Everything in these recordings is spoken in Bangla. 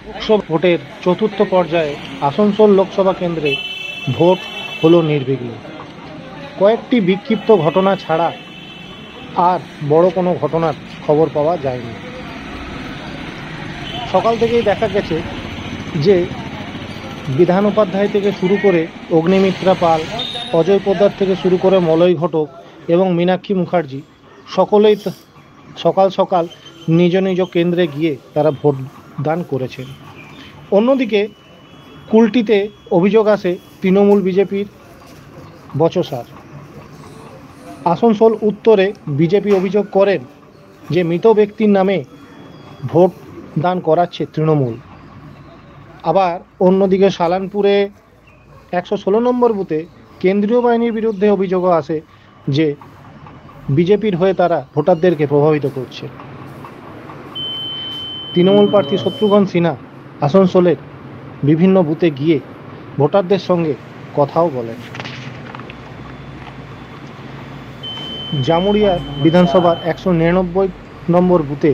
লোকসভা ভোটের চতুর্থ পর্যায়ে আসানসোল লোকসভা কেন্দ্রে ভোট হলো নির্বিঘ্নে। কয়েকটি বিক্ষিপ্ত ঘটনা ছাড়া আর বড় কোনো ঘটনার খবর পাওয়া যায়নি। সকাল থেকেই দেখা গেছে যে বিধান উপাধ্যায় থেকে শুরু করে অগ্নিমিত্রা পাল, অজয় পোদ্দার থেকে শুরু করে মলয় ঘটক এবং মীনাক্ষী মুখার্জি সকলেই সকাল সকাল নিজ নিজ কেন্দ্রে গিয়ে তারা ভোট দান করেছেন। অন্যদিকে কুলটিতে অভিযোগ আসে তৃণমূল বিজেপির বচসার। আসানসোল উত্তরে বিজেপি অভিযোগ করেন যে মৃত ব্যক্তির নামে ভোট দান করাচ্ছে তৃণমূল। আবার অন্যদিকে সালানপুরে 116 নম্বর বুথে কেন্দ্রীয় বাহিনীর বিরুদ্ধে অভিযোগও আসে যে বিজেপির হয়ে তারা ভোটারদেরকে প্রভাবিত করছে। তৃণমূল প্রার্থী শত্রুঘ্ন সিনহা আসানসোলের বিভিন্ন বুথে গিয়ে ভোটারদের সঙ্গে কথাও বলেন। জামুরিয়ার বিধানসভার 199 নম্বর বুথে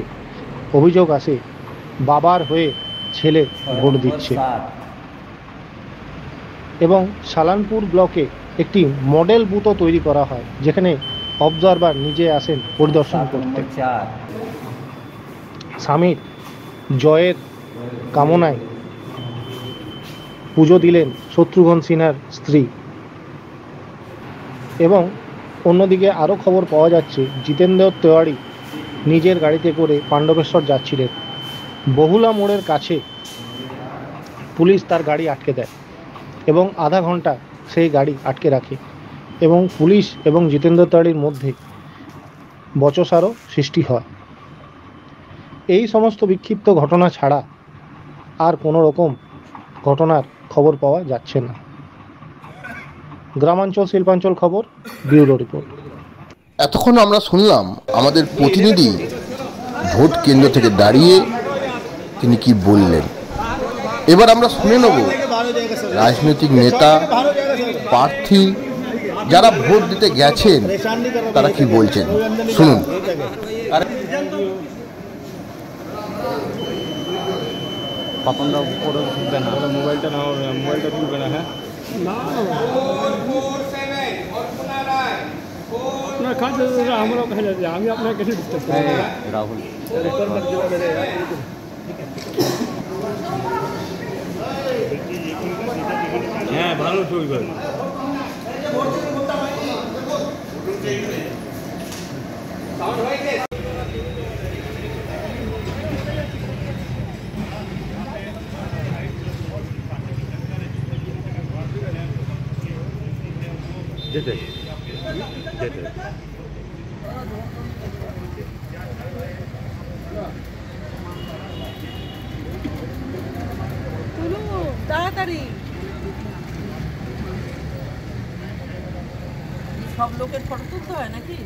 অভিযোগ আসে বাবার হয়ে ছেলে ভোট দিচ্ছে এবং সালানপুর ব্লকে একটি মডেল বুথও তৈরি করা হয়, যেখানে অবজারভার নিজে আসেন পরিদর্শন করতে। স্বামীর জয়ের কামনায় পুজো দিলেন শত্রুঘ্ন সিনহার স্ত্রী। এবং অন্যদিকে আরও খবর পাওয়া যাচ্ছে জিতেন্দ্র তেওয়ারি নিজের গাড়িতে করে পাণ্ডবেশ্বর যাচ্ছিলেন। বহুলা মোড়ের কাছে পুলিশ তার গাড়ি আটকে দেয় এবং আধা ঘন্টা সেই গাড়ি আটকে রাখে এবং পুলিশ এবং জিতেন্দ্র তেওয়ারির মধ্যে বচসারও সৃষ্টি হয়। এই সমস্ত বিক্ষিপ্ত ঘটনা ছাড়া আর কোনো রকম ঘটনার খবর পাওয়া যাচ্ছে না। গ্রামাঞ্চল শিল্পাঞ্চল খবর, ব্যুরো রিপোর্ট। এতক্ষণ আমরা শুনলাম আমাদের প্রতিনিধি ভোট কেন্দ্র থেকে দাঁড়িয়ে তিনি কি বললেন। এবার আমরা শুনে নেব রাজনৈতিক নেতা, প্রার্থী যারা ভোট দিতে গেছেন তারা কি বলছেন, শুনুন। মোবাইলটা নাও, মোবাইলটা তুলবে না। হ্যাঁ, আপনার কাজ আমরাও কাজ আছে, আমি আপনার কাছে ডিস্টার্ব করি রাহুল। হ্যাঁ, ভালো চলবে। যেতে যেতে তাড়াতাড়ি সব লোকের ফটো তুলতে হয় নাকি?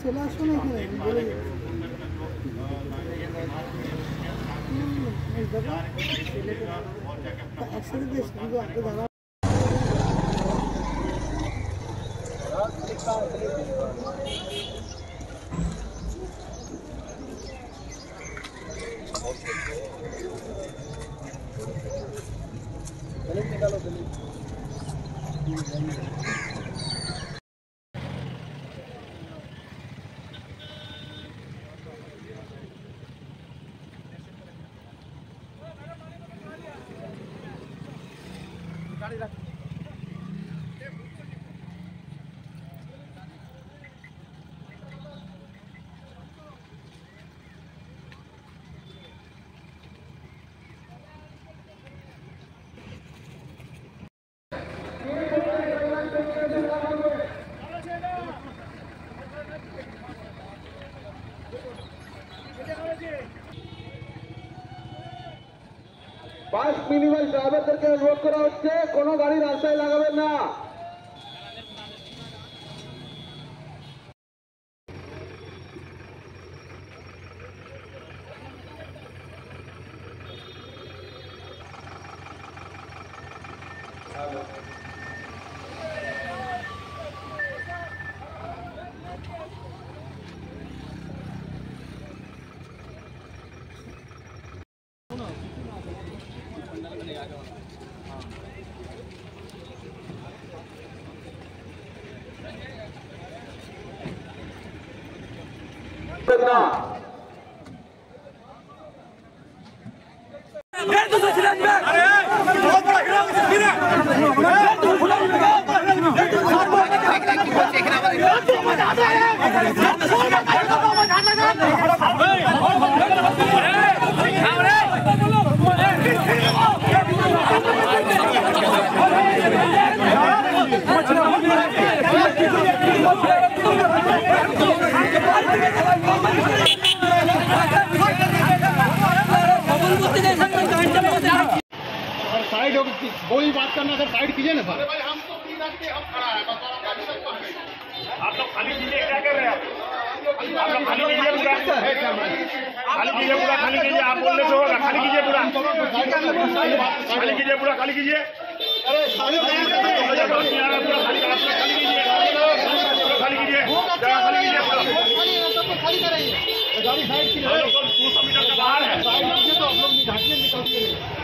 চলে আসুন এখানে। একসাথে বাস মিনিমাল ড্রাইভারদেরকে অনুরোধ করা হচ্ছে কোনো গাড়ি রাস্তায় লাগাবেন না। না। साइड हो कोई बात करना सर, साइड कीजिए ना सर। आप लोग खाली कीजिए, क्या कर रहे हैं आप लोग खाली कीजिए पूरा, खाली कीजिए पूरा, खाली कीजिए, आप बोलने से होगा, खाली कीजिए पूरा, खाली कीजिए पूरा, खाली कीजिए, पूरा खाली कीजिए, खाली कीजिए, गाड़ी साइड की 200 मीटर का बाहर है। तो आप लोग घाटने निकलते हैं।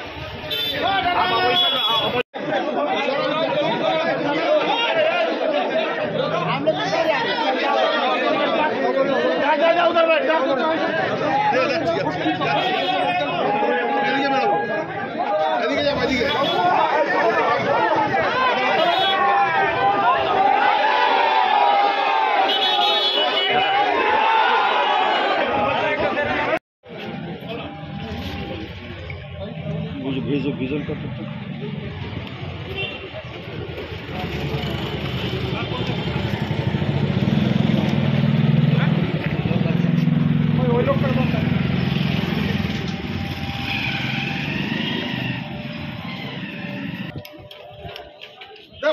उधर बैठ भेजो विजुअल कर सकते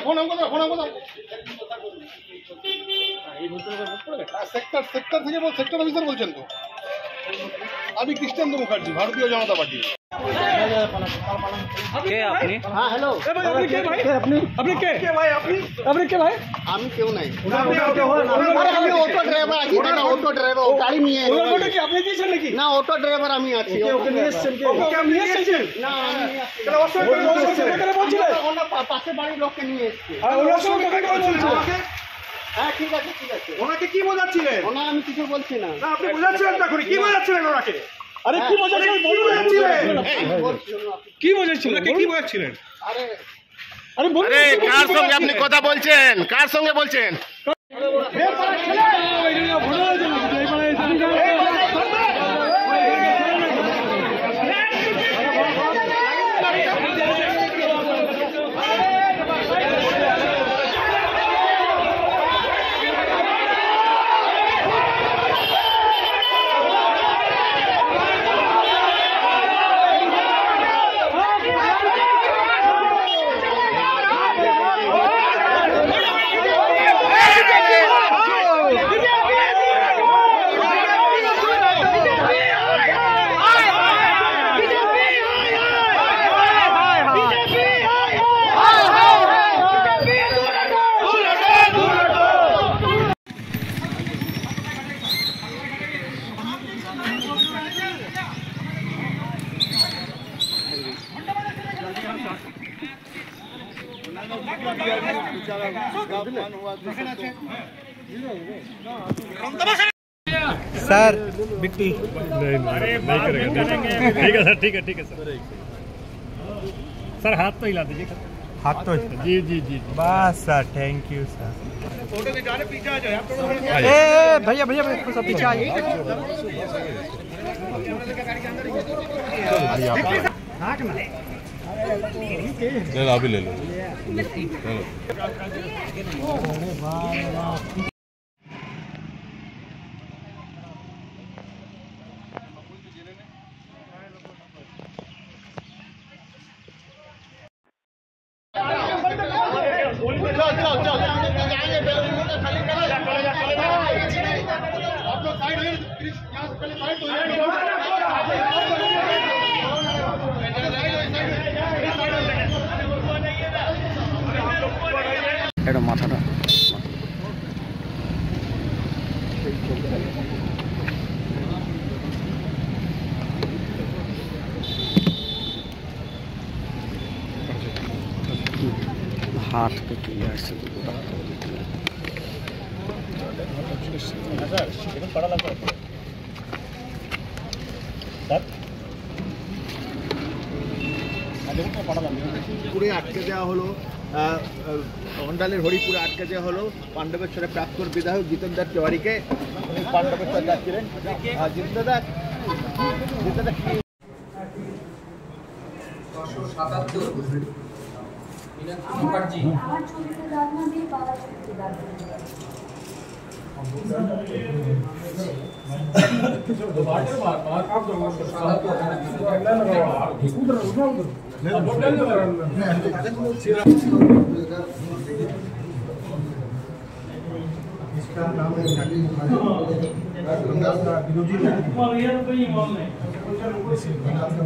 फोन हमको दो, फोन हमको दो। सेक्टर থেকে বল, সেক্টর অফিসার বলছেন তো? আমি কৃষ্ণেন্দু মুখার্জি, ভারতীয় জনতা পার্টি। কে আপনি? হ্যাঁ হ্যালো, আপনি কে ভাই? আপনি কে? আপনি কে ভাই? আমি কেউ নাই। আরে আমি অটো ড্রাইভার আছি, দাদা অটো ড্রাইভার, গাড়ি নিয়ে। ওটা কি আপনি দিয়েছেন নাকি? না অটো ড্রাইভার আমি আছি। ওকে নিয়ে এসেছেন কে? ওকে আপনি নিয়ে এসেছেন? না আমি নিয়ে আসছি। তাহলে অসুবিধা বলছিলেন? ওনার পাশে বাড়ির লোককে নিয়ে এসেছি। আর ওনার সঙ্গে কথা বলছিলেন? হ্যাঁ ঠিক আছে ঠিক আছে। ওনাকে কি বোঝাচ্ছিলেন? ওনা আমি কিছু বলছি না। না আপনি বোঝাচ্ছিলেন না, কি বোঝাচ্ছিলেন ওনাকে? আরে কি বোঝাচ্ছিলেন? কি বোঝাচ্ছিলেন? কি বোঝাচ্ছিলেন? আরে আরে বলুন, কার সঙ্গে আপনি কথা বলছেন? কার সঙ্গে বলছেন? सर बिट्टी नहीं करेगा। ठीक है सर, ठीक है सर। सर हाथ तो हिला दीजिए, हाथ तो जी जी जी। बस सर, थैंक यू सर। ए भैया भैया सब पीछे आइए। अभी ले लो। এটা মাথাটা হাত কেটে আসছে পুরে আটকে দেওয়া হলো, অন্ডালের হরিপুরে আটকে দেওয়া হলো পাণ্ডবেশ্বরের প্রাক্তন বিধায়ক জিতেন্দ্র তেওয়ারিকে। পাণ্ডবেশ্বর যাচ্ছিলেন জিতেন্দ্র কি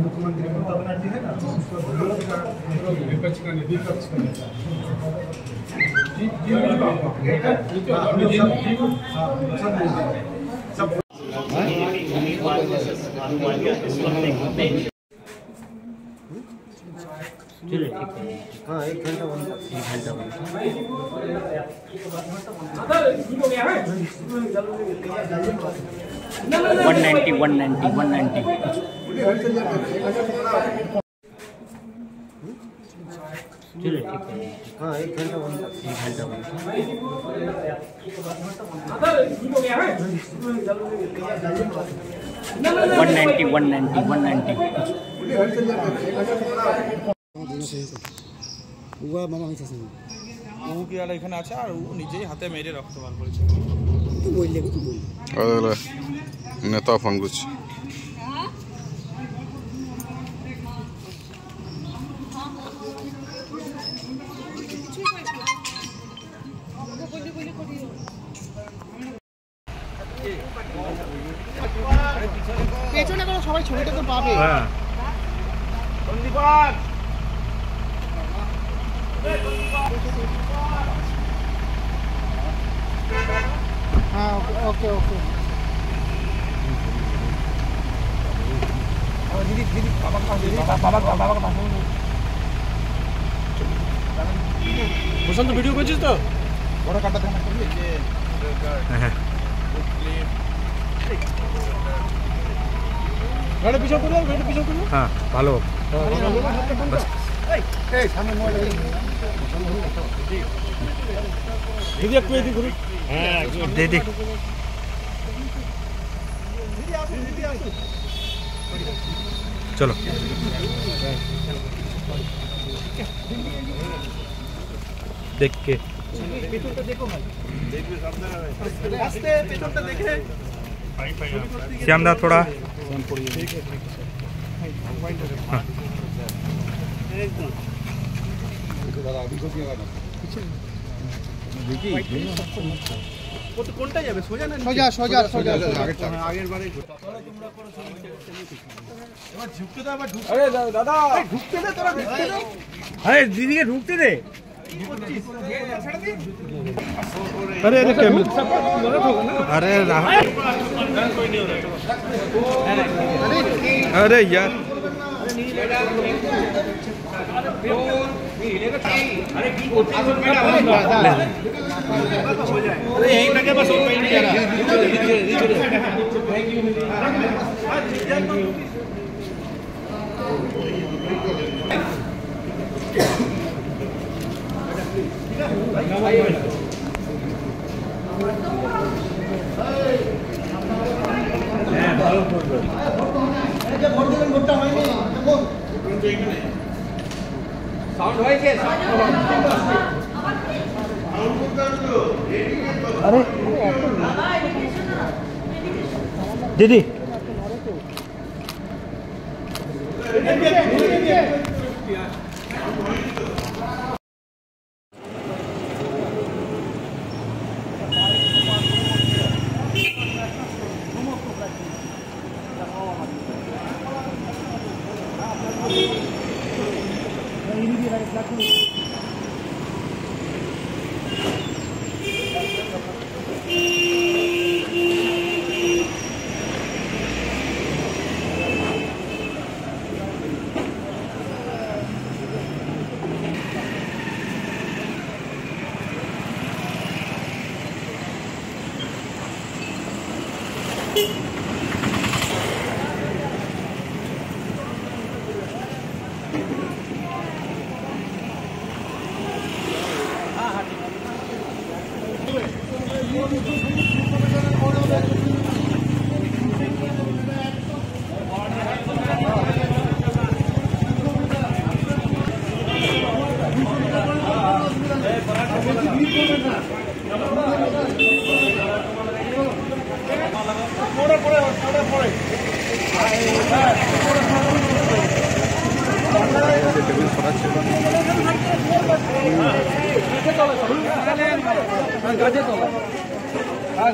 मुख्यमंत्री ममता बनर्जी है ना, उसको विपक्ष का निधि खर्च करना हाँ 1 घंटा 190 हाँ 1 घंटा 190 ও কি আর এখানে আছে আর ও নিজেই হাতে মেরে রক্ত বার করেছে নেতা ফোন করছে পেছনে কোনো সবাই ছবিটা তো পাবে। हाँ ओके ओके दीदी दीदी बाबा के पास বসন্ত ভিডিও করছিস তো বড় কাটা দেখানো করবি গাড়ি পিছন করো হ্যাঁ ভালো এই সামনে মোবাইল দিদি একটু এদিকে ঘুরুন হ্যাঁ দে চলো देख के পেছনটা দেখো ভাই দেখবে সামনে আস্তে পেছনটা দেখে श्यामदा थोड़ा কোনটা যাবে সোজা না সোজা আগের বারে এবার ঢুকতে দাও আবার ঢুকতে। আরে দাদা ঢুকতে দে তোরা ঢুকতে দে। अरे दीदी के ढूंढते थे अरे अरे अरे अरे यार अरे यहीं पे क्या बस हो नहीं जा रहा। अरे दीदी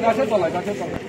গাছের তলায় গাছের তলায়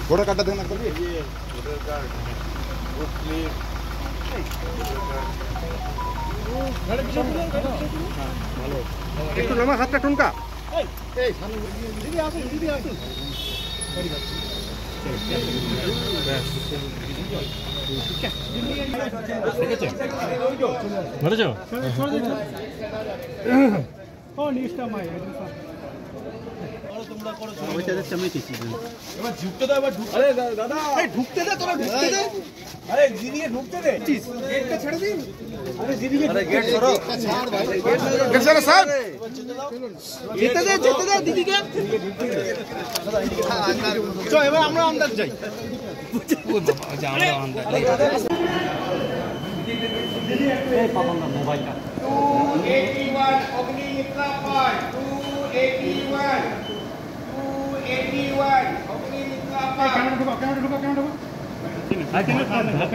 ঘোড়া কাটা দেন একটু নামা হাতটা টুনকা ঢুকতে দে এবার আরে দাদা ঢুকতে দে তোরা ঢুকতে দে আরে জিরিয়ে ঢুকতে দে গেটটা ছেড়ে দিন আরে জিরিয়ে আরে গেট সরো ছাড় ভাই গেট সরো স্যার যেতে দে দিদিকে চল এবার আমরা আন্দাজ যাই ও বাবা যা আমরা আন্দাজ এই পাবন না মোবাইলটা 281 অগ্নি মিত্রা পায় 281 অগ্নি মিত্রা পায় ক্যামেরা ঢোকা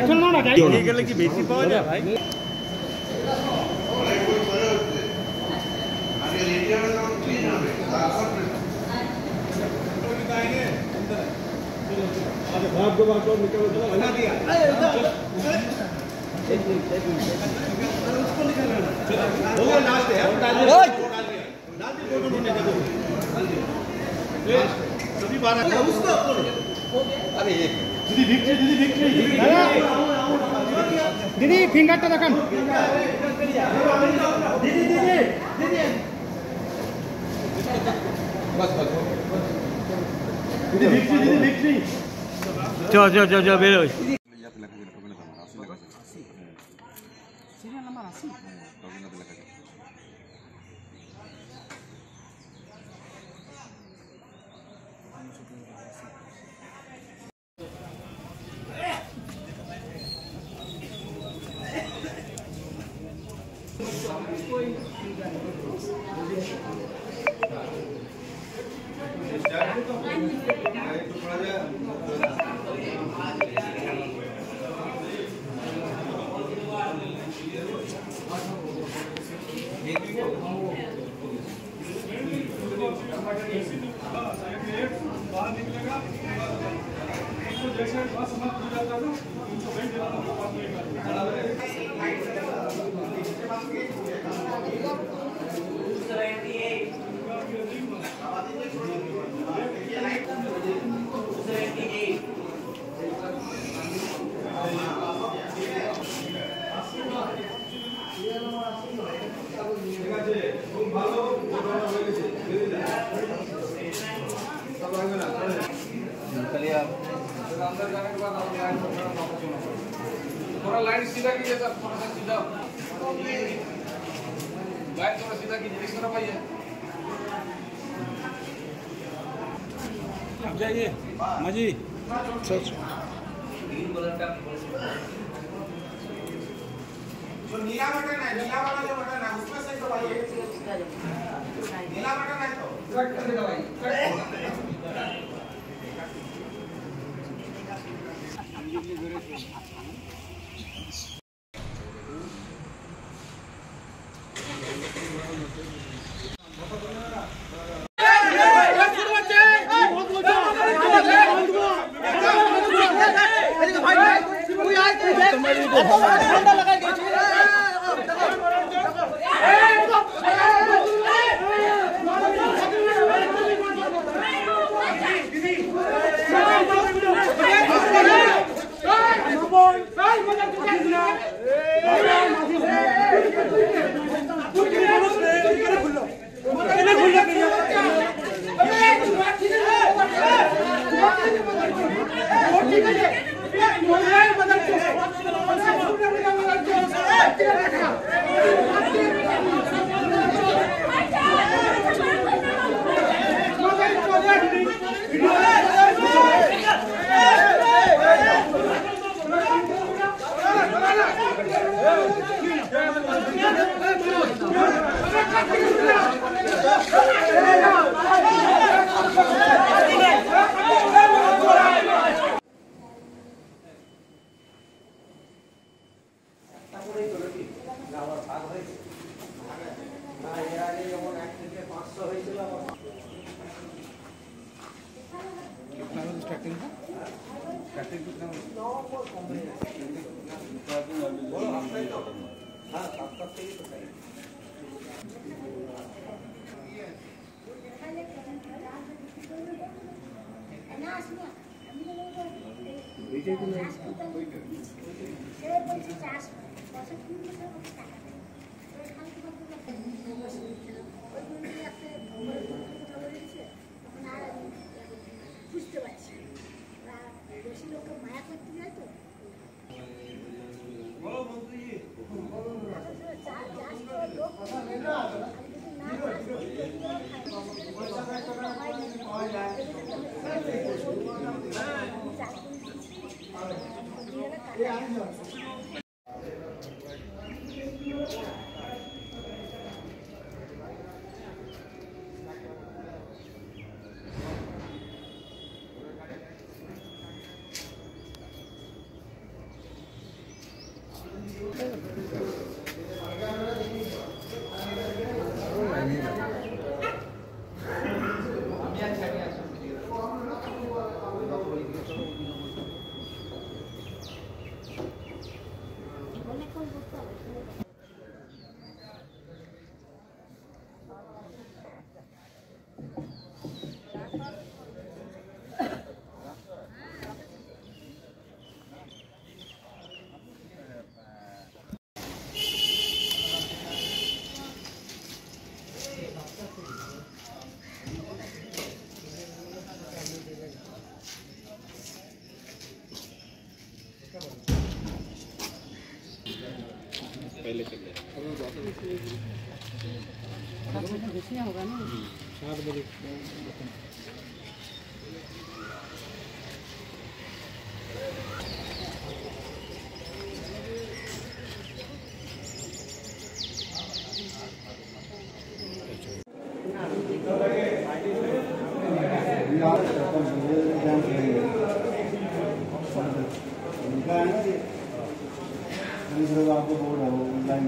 এখন না গাড়ি নিয়ে গেলে কি বেশি পাওয়া যায় ভাই भाग निकल बना दिया उसको निकालना वो लास्ट है डाल दिया फोटो ढूंढने देखो सभी 12 उसको अरे एक दीदी फिंगरটা দেখান दीदी बस दीदी ভিক্টরি চল বের হই সিরিয়াল নাম্বার 80 थोड़ा थोड़ा लाइन सीधा कीजिए सर, थोड़ा सा सीधा लाइन थोड़ा सीधा कीजिए, इस तरफ आइए। आप जाइए माजी। जो नीला बटन है, नीला वाला जो बटन है उसमें से दबाइए। नीला बटन है तो कट करके दबाइए। होगा ना 7 बजे। आपको बोर्ड है वो ऑनलाइन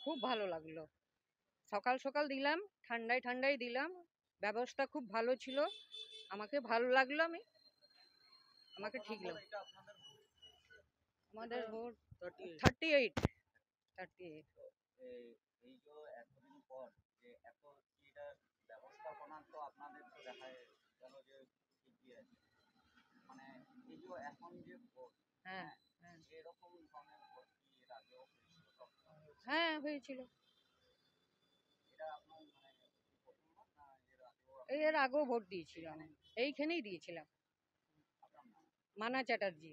খুব ভালো লাগলো। সকাল সকাল দিলাম, ঠান্ডায় ঠান্ডায় দিলাম, ব্যবস্থা খুব ভালো ছিল, আমাকে ভালো লাগলো। আমাকে ঠিক লাগলো। আমাদের ভোট 38। হ্যাঁ হয়েছিল, এর আগেও ভোট দিয়েছিলাম, এইখানেই দিয়েছিলাম। মানা চ্যাটার্জি।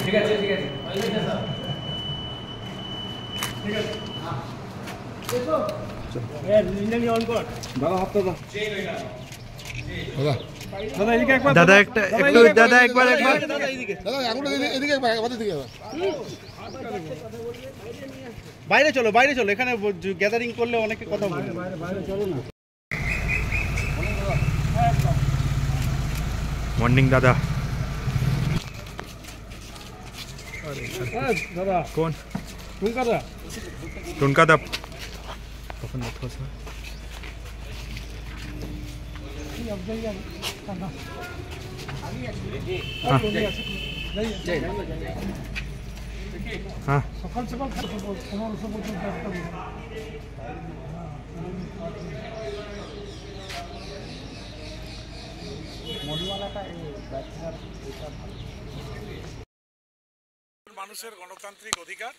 ঠিক আছে ঠিক আছে দাদা একবার বাইরে চলো, এখানে গ্যাদারিং করলে অনেকে কথা বলে। মর্নিং দাদা। দাদা কোন টুনকাদা? টুনকাদা কখন স্যার? হ্যাঁ সকাল সকাল 1500 পর্যন্ত একটা মানুষের গণতান্ত্রিক অধিকার,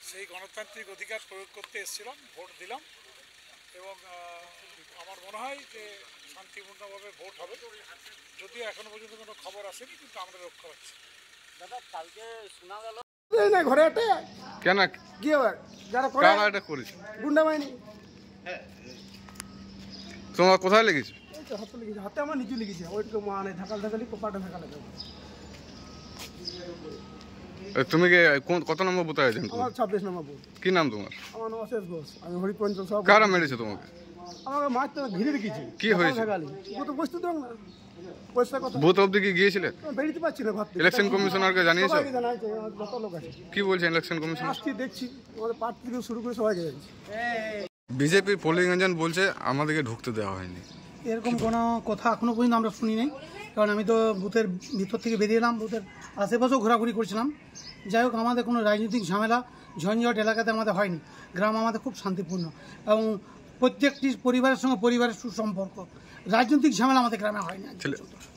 সেই গণতান্ত্রিক অধিকার প্রয়োগ করতে এসেছিলাম, ভোট দিলাম এবং আমার মনে হয় যে শান্তিপূর্ণভাবে ভোট হবে। যদিও এখনো পর্যন্ত কোনো খবর আসেনি, কিন্তু আমরা রক্ষা পাচ্ছি। দাদা কালকে শোনা গেল না ঘরে একটা কেন কি হবে যারা করে কারা এটা করেছে? গুন্ডা বাহিনী। তোমার কোথায় লেগেছে? এই তো হাতে লেগেছে, হাতে আমার নিজে লেগেছে। ওইটুকু মানে ঢাকালি কপাটা ঢাকালে। তুমি কত নম্বর বুথে আছেন? আমার 26 নম্বর বুথ। কি নাম তোমার? আমার নাম অশেষ ঘোষ, আমি হরিপঞ্চল সব। কারা মেরেছে তোমাকে? আমাকে মারতে ঘিরে রেখেছে। কি হয়েছে? ও তো বসতে দেব না, পয়সা কথা। বুথ অবধি কি গিয়েছিলে? বেরিতে পারছি না ঘর থেকে। ইলেকশন কমিশনারকে জানিয়েছো? সবাইকে জানাইছে, যত লোক আছে। কি বলছেন ইলেকশন কমিশনার? আসছি দেখছি, আমাদের পার্টি থেকে শুরু করে সবাইকে জানাইছি। বিজেপি পোলিং এজেন্ট বলছে আমাদেরকে ঢুকতে দেওয়া হয়নি। এরকম কোনো কথা এখনো পর্যন্ত আমরা শুনি নাই, কারণ আমি তো বুথের ভিতর থেকে বেরিয়ে এলাম, বুথের আশেপাশেও ঘোরাঘুরি করছিলাম। যাই হোক, আমাদের কোনো রাজনৈতিক ঝামেলা ঝঞ্ঝট এলাকাতে আমাদের হয়নি। গ্রাম আমাদের খুব শান্তিপূর্ণ এবং প্রত্যেকটি পরিবারের সঙ্গে পরিবারের সুসম্পর্ক। রাজনৈতিক ঝামেলা আমাদের গ্রামে হয়নি।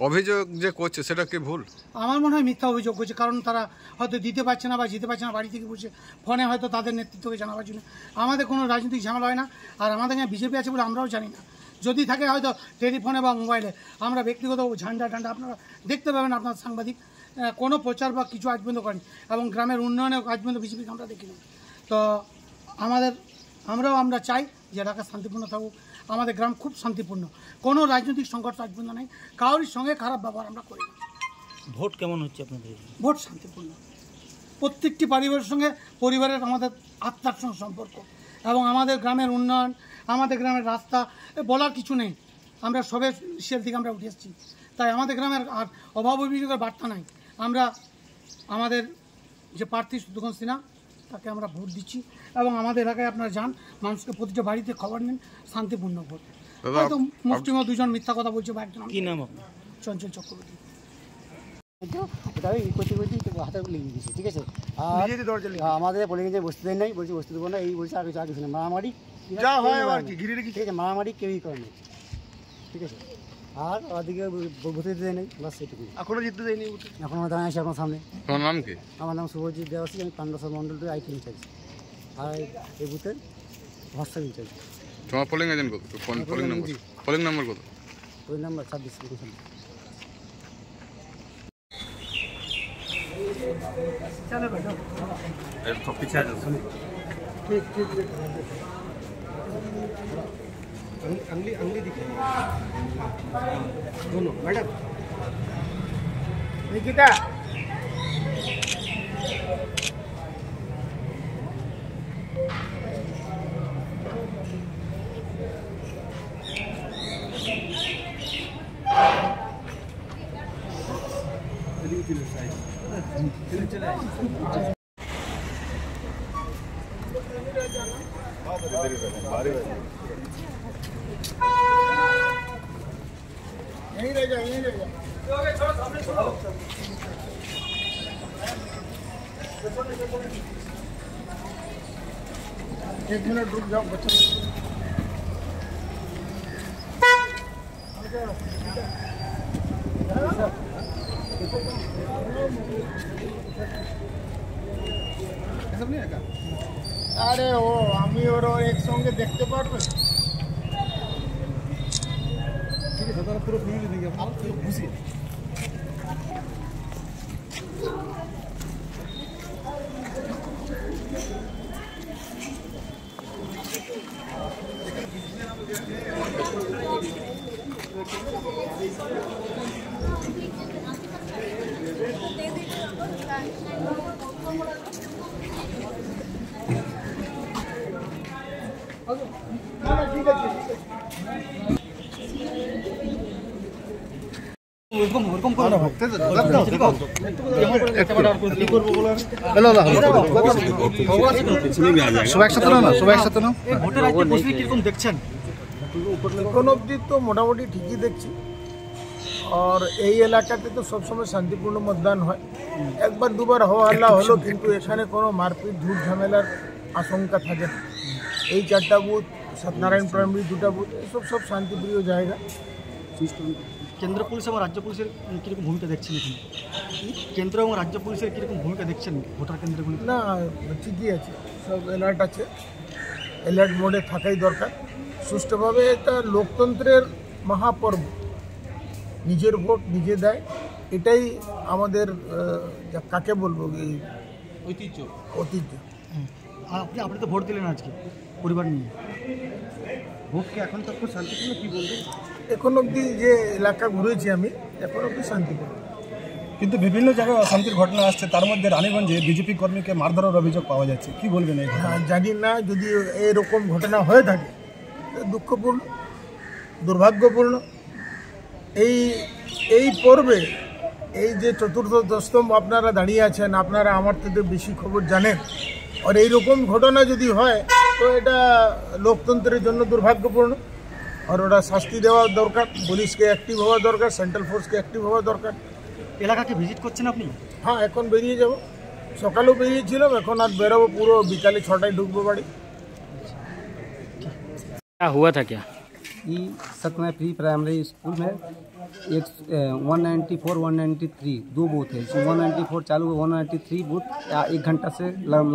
অভিযোগ যে করছে সেটা কি ভুল? আমার মনে হয় মিথ্যা অভিযোগ করছে, কারণ তারা হয়তো দিতে পারছে না বা যেতে পারছে না, বাড়ি থেকে বসে ফোনে হয়তো তাদের নেতৃত্বকে জানাবার জন্য। আমাদের কোনো রাজনৈতিক ঝামেলা হয় না, আর আমাদের এখানে বিজেপি আছে বলে আমরাও জানি না। যদি থাকে হয়তো টেলিফোনে বা মোবাইলে, আমরা ব্যক্তিগত ঝান্ডা টান্ডা আপনারা দেখতে পাবেন, আপনার সাংবাদিক কোনো প্রচার বা কিছু আজ পর্যন্ত করেনি, এবং গ্রামের উন্নয়নে আজ পর্যন্ত বিজেপিকে আমরা দেখিনি। তো আমরা চাই যে এলাকা শান্তিপূর্ণ থাকুক। আমাদের গ্রাম খুব শান্তিপূর্ণ, কোনো রাজনৈতিক সংঘর্ষ আজ পর্যন্ত নেই, কারোর সঙ্গে খারাপ ব্যবহার আমরা করি না। ভোট কেমন হচ্ছে আপনাদের? ভোট শান্তিপূর্ণ, প্রত্যেকটি পরিবারের সঙ্গে পরিবারের আমাদের আত্মার সঙ্গে সম্পর্ক, এবং আমাদের গ্রামের উন্নয়ন, আমাদের গ্রামের রাস্তা বলার কিছু নেই। আমরা সবে সেল থেকে আমরা উঠে এসেছি, তাই আমাদের গ্রামের আর অভাব অভিযোগের বার্তা নাই। আমরা আমাদের যে প্রার্থী সুদগণ সিনহা, তাকে আমরা ভোট দিচ্ছি, এবং আমাদের এলাকায় আপনারা যান, মানুষকে প্রতিটা বাড়িতে খবর নিন, শান্তিপূর্ণ ভোট। হয়তো মুষ্টিমেয় দুজন মিথ্যা কথা বলছে বা একজন। কি নাম আপনার? চঞ্চল চক্রবর্তী। হাতে লেগে গেছে, ঠিক আছে। আর আমাদের বলে গেছে বসতে দেন নাই, বলছি বসতে দেবো না, এই বলছে আর কিছু না, মারামারি যা হয় আর কি ঘিরে রেখে ঠিক আছে, মারামারি কেউই করে না, ঠিক আছে। আর ওদিকে ভোটে দিতে নেই, বাস সেটুকু। এখনো জিততে দেয়নি, এখন আমরা দাঁড়িয়ে আছি আপনার সামনে। তোমার নাম কি? আমার নাম শুভজিৎ দেবাসী, আমি পাণ্ডবসর মন্ডল আইটি ইনচার্জ আর এই বুথের হোয়াটসঅ্যাপ ইনচার্জ। তোমার পোলিং এজেন্ট কত? পোলিং নাম্বার কত? ওই নাম্বার 26। चलो बैठो तो पीछे आ जाओ। ठीक ठीक अंगली दिखाइए दोनों मैडम। निकिता यहीं रह जाओ, यहीं रह जाओ। एक मिनट रुक जाओ बच्चों। আরে ও আমি ওর একসঙ্গে দেখতে পারবে। ঠিক আছে, তারা পুরো ফ্যামিলি থেকে পুরো খুশি। এখন অবধি তো মোটামুটি ঠিকই দেখছি। আর এই এলাকাতে তো সবসময় শান্তিপূর্ণ মতদান হয়, একবার দুবার হওয়া হাল্লা হলো, কিন্তু এখানে কোনো মারপিট ঝুট ঝামেলার আশঙ্কা থাকে না। এই 4টা বুথ, সত্যনারায়ণ প্রাইমারি 2টা বুথ, এসব সব শান্তিপ্রিয় জায়গা। কেন্দ্র পুলিশ এবং রাজ্য পুলিশের কীরকম ভূমিকা দেখছেন এখানে? কেন্দ্র এবং রাজ্য পুলিশের কীরকম ভূমিকা দেখছেন ভোটার কেন্দ্রগুলি? না, ঠিকই আছে, সব অ্যালার্ট আছে, অ্যালার্ট মোডে থাকাই দরকার। সুষ্ঠুভাবে এটা লোকতন্ত্রের মহাপর্ব, নিজের ভোট নিজে দেয়, এটাই আমাদের কাকে বলবো এই ঐতিহ্য। আপনি তো ভোট দিলেন আজকে পরিবার নিয়ে, ভোটকে এখন তো খুব শান্তিপূর্ণ কী বলবেন? এখন অবধি যে এলাকা ঘুরেছি আমি, এখন অবধি শান্তিপূর্ণ। কিন্তু বিভিন্ন জায়গায় অশান্তির ঘটনা আসছে, তার মধ্যে রানীগঞ্জে বিজেপি কর্মীকে মারধরের অভিযোগ পাওয়া যাচ্ছে, কি বলবেন? জানি না, যদি এরকম ঘটনা হয়ে থাকে দুঃখপূর্ণ, দুর্ভাগ্যপূর্ণ। এই পর্বে এই যে চতুর্থ দশম আপনারা দাঁড়িয়ে আছেন, আপনারা আমার থেকে বেশি খবর জানেন, আর এইরকম ঘটনা যদি হয় তো এটা লোকতন্ত্রের জন্য দুর্ভাগ্যপূর্ণ। আর ওটা শাস্তি দেওয়া দরকার, পুলিশকে অ্যাক্টিভ হওয়া দরকার, সেন্ট্রাল ফোর্সকে অ্যাক্টিভ হওয়া দরকার। এলাকাকে ভিজিট করছেন আপনি? हाँ, এখন বেরিয়ে যাব, সকালেও বেরিয়েছিলাম, এখন আর বেরোবো, পুরো বিকালে 6টায় ঢুকবো बाड़ी। क्या हुआ था? क्या ये सतमा प्री प्राइमरी स्कूल में 194 193 2 बूथ है, 194 चालू, 193 बूथ 1 घंटा से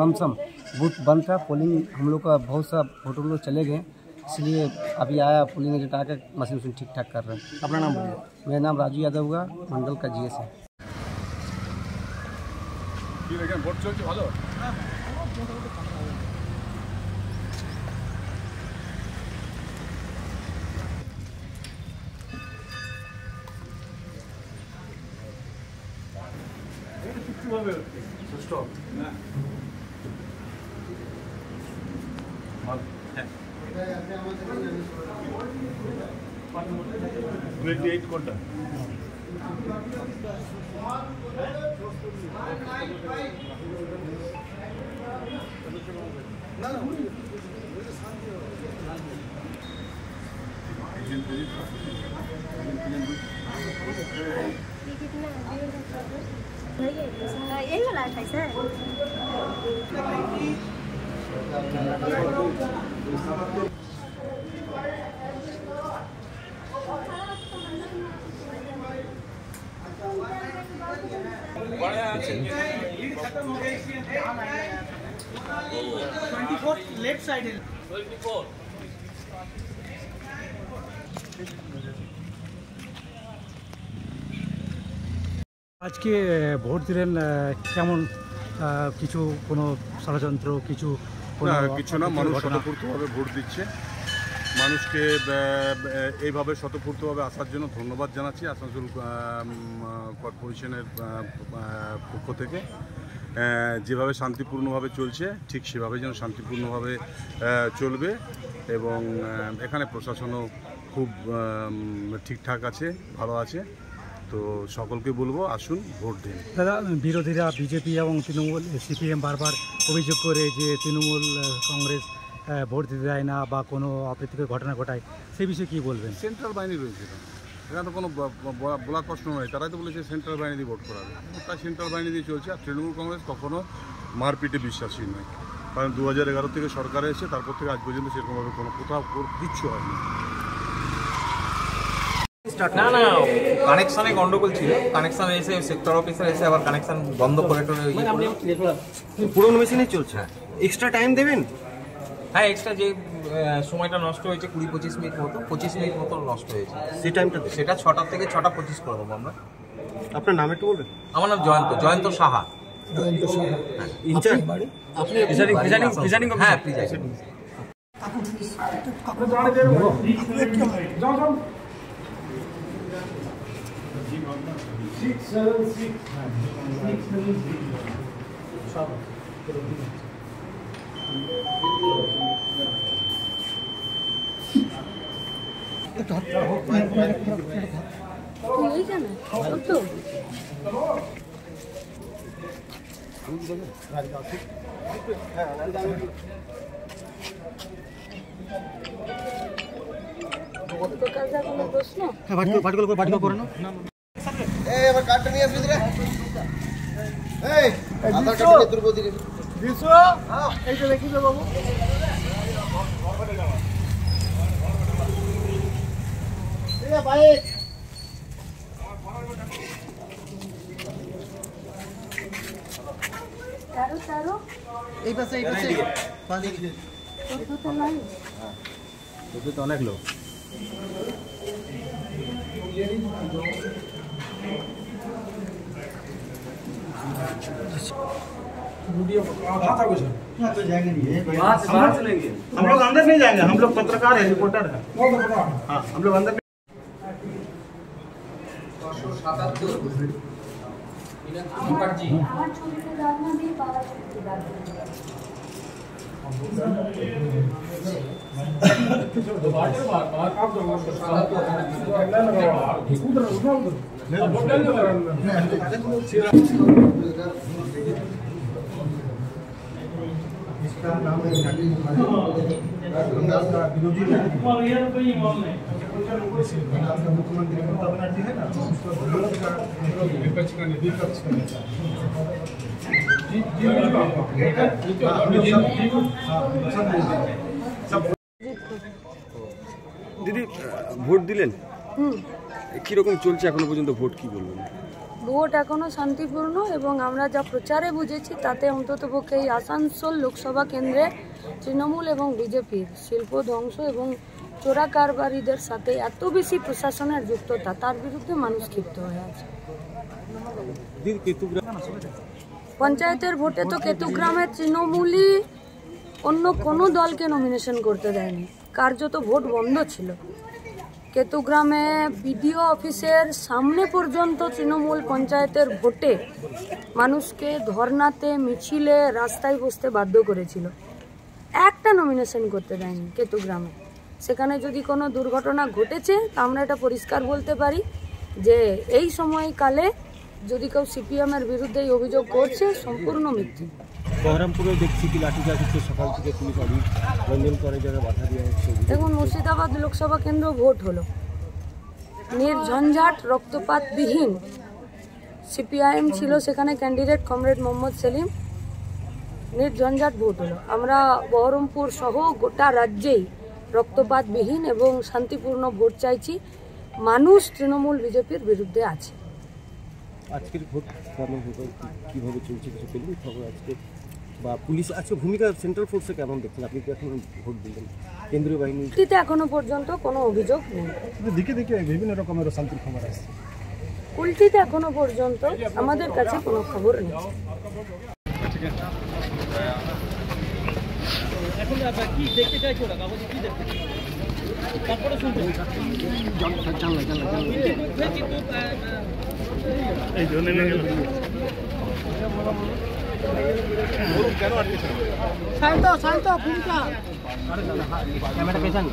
लमसम बूथ बंद था। पोलिंग हम लोग का बहुत सा वोटर लोग चले गए, इसलिए अभी आया पोलिंग एजेंट आकर मशीन ठीक ठाक कर रहे हैं। अपना नाम बोलिए। मेरा नाम राजू यादव हुआ, मंडल का GS है। ভোট চলছে ভালো। কোনটা? यही वाला है सर। लेफ्ट साइड है। আজকে ভোট দিলেন, কেমন কিছু কোনো ষড়যন্ত্র কিছু কিছু না, মানুষ স্বতঃস্ফূর্তভাবে ভোট দিচ্ছে। মানুষকে এইভাবে স্বতঃস্ফূর্তভাবে আসার জন্য ধন্যবাদ জানাচ্ছি আসানসোল কর্পোরেশনের পক্ষ থেকে। যেভাবে শান্তিপূর্ণভাবে চলছে ঠিক সেভাবে যেন শান্তিপূর্ণভাবে চলবে এবং এখানে প্রশাসনও খুব ঠিকঠাক আছে, ভালো আছে। তো সকলকে বলবো আসুন ভোট দিন। দাদা, বিরোধীরা বিজেপি এবং তৃণমূল সিপিএম বারবার অভিযোগ করে যে তৃণমূল কংগ্রেস ভোট দিতে দেয় না বা কোনো অপ্রীতিকর ঘটনা ঘটায়, সেই বিষয়ে কী বলবেন? সেন্ট্রাল বাহিনী রয়েছে, এখানে তো কোনো বলার প্রশ্ন নয়। তারাই তো বলেছে সেন্ট্রাল বাহিনী দিয়ে ভোট করাবে, তাই সেন্ট্রাল বাহিনী দিয়ে চলছে। আর তৃণমূল কংগ্রেস কখনো মারপিটে বিশ্বাসী নয়, কারণ 2011 থেকে সরকারে এসে তারপর থেকে আজ পর্যন্ত সেরকমভাবে কোনো কোথাও কিচ্ছু হয়নি। না না, কানেকশানে গন্ডগোল ছিল। কানেকশান এসে সেক্টর অফিসার এসে আবার কানেকশান বন্ধ করে পুরোনো মেশিনে চলছে। এক্সট্রা টাইম দেবেন? হ্যাঁ, এক্সট্রা যে সময়টা নষ্ট হয়েছে 20-25 মিনিট মতো, 25 মিনিট মতো নষ্ট হয়েছে। সেই টাইমটা সেটা 6টা থেকে 6টা 25 করে দেবো আমরা। আপনার নাম একটু বলবেন? আমার নাম জয়ন্ত সাহা। হ্যাঁ, প্রিজাইডিং। কার্ডটা নিয়ে আসবি রে। এই আধার কার্ডটা তোর বদি রে। বিশু, এইটা দেখি তো বাবু। এই ভাই তারো এই পাশে পানি তো নাই তো অনেক লোক। हम लोग अंदर नहीं जाएंगे, हम लोग पत्रकार है, रिपोर्टर है। हाँ, हम लोग अंदर इसका नाम है विरोधी मुख्यमंत्री ममता बनर्जी है ना, उसका विपक्ष का विपक्ष का नेता। দিদি, ভোট দিলেন, কিরকম চলছে এখনো পর্যন্ত ভোট, কি বলবেন? ভোট এখনো শান্তিপূর্ণ এবং আমরা যা প্রচারে বুঝেছি তাতে অন্ততপক্ষে এই আসানসোল লোকসভা কেন্দ্রে তৃণমূল এবং বিজেপির শিল্প ধ্বংস এবং চোরা কারবারিদের সাথে এত বেশি প্রশাসনের যুক্ততা, তার বিরুদ্ধে মানুষ ক্ষিপ্ত হয়ে আছে। পঞ্চায়েতের ভোটে তো কেতুগ্রামের তৃণমূলই অন্য কোনো দলকে নমিনেশন করতে দেয়নি, কার্যত ভোট বন্ধ ছিল। কেতুগ্রামে বিডিও অফিসের সামনে পর্যন্ত তৃণমূল পঞ্চায়েতের ভোটে মানুষকে ধর্নাতে, মিছিলে, রাস্তায় বসতে বাধ্য করেছিল। একটা নমিনেশন করতে দেয়নি কেতুগ্রামে। সেখানে যদি কোনো দুর্ঘটনা ঘটেছে তা আমরা এটা পরিষ্কার বলতে পারি যে এই সময়কালে যদি কেউ সিপিএমের বিরুদ্ধে এই অভিযোগ করছে সম্পূর্ণ মিথ্যে। বহরমপুরে দেখছি কি লাঠিচার্জ হচ্ছে, সকাল থেকে পুলিশ অভিযান করে জায়গায় বাধা দেওয়া হচ্ছে। দেখুন, মুর্শিদাবাদ লোকসভা কেন্দ্র ভোট হলো নির্ঝঞ্ঝাট, রক্তপাতবিহীন। সিপিআইএম ছিল সেখানে ক্যান্ডিডেট কমরেড মোহাম্মদ সেলিম, নির্ঝঞ্ঝাট ভোট হলো। আমরা বহরমপুর সহ গোটা রাজ্যেই রক্তপাতবিহীন এবং শান্তিপূর্ণ ভোট চাইছি। মানুষ তৃণমূল বিজেপির বিরুদ্ধে আছে। আজকের ভোট কেমন হবে, কীভাবে চলছে কিছু বলুন খবর আজকে, বা পুলিশ আজকে ভূমিকা সেন্ট্রাল ফোর্সে কেমন দেখছেন? আপনি তো এখন ভোট দিলেন, কেন্দ্রীয় বাহিনী এখনো পর্যন্ত কোনো অভিযোগ নেই। দিকে দিকে বিভিন্ন রকমের শান্তির খবর আসছে। কুলটিতে এখনো পর্যন্ত আমাদের কাছে কোনো খবর নেই। এখন কি দেখতে চাইছো না কাগজে কি দেখতে চাই তারপরে শুনতে এই জন্য কেন আটকে শান্ত শান্ত ভূমিকা ক্যামেরা পেছান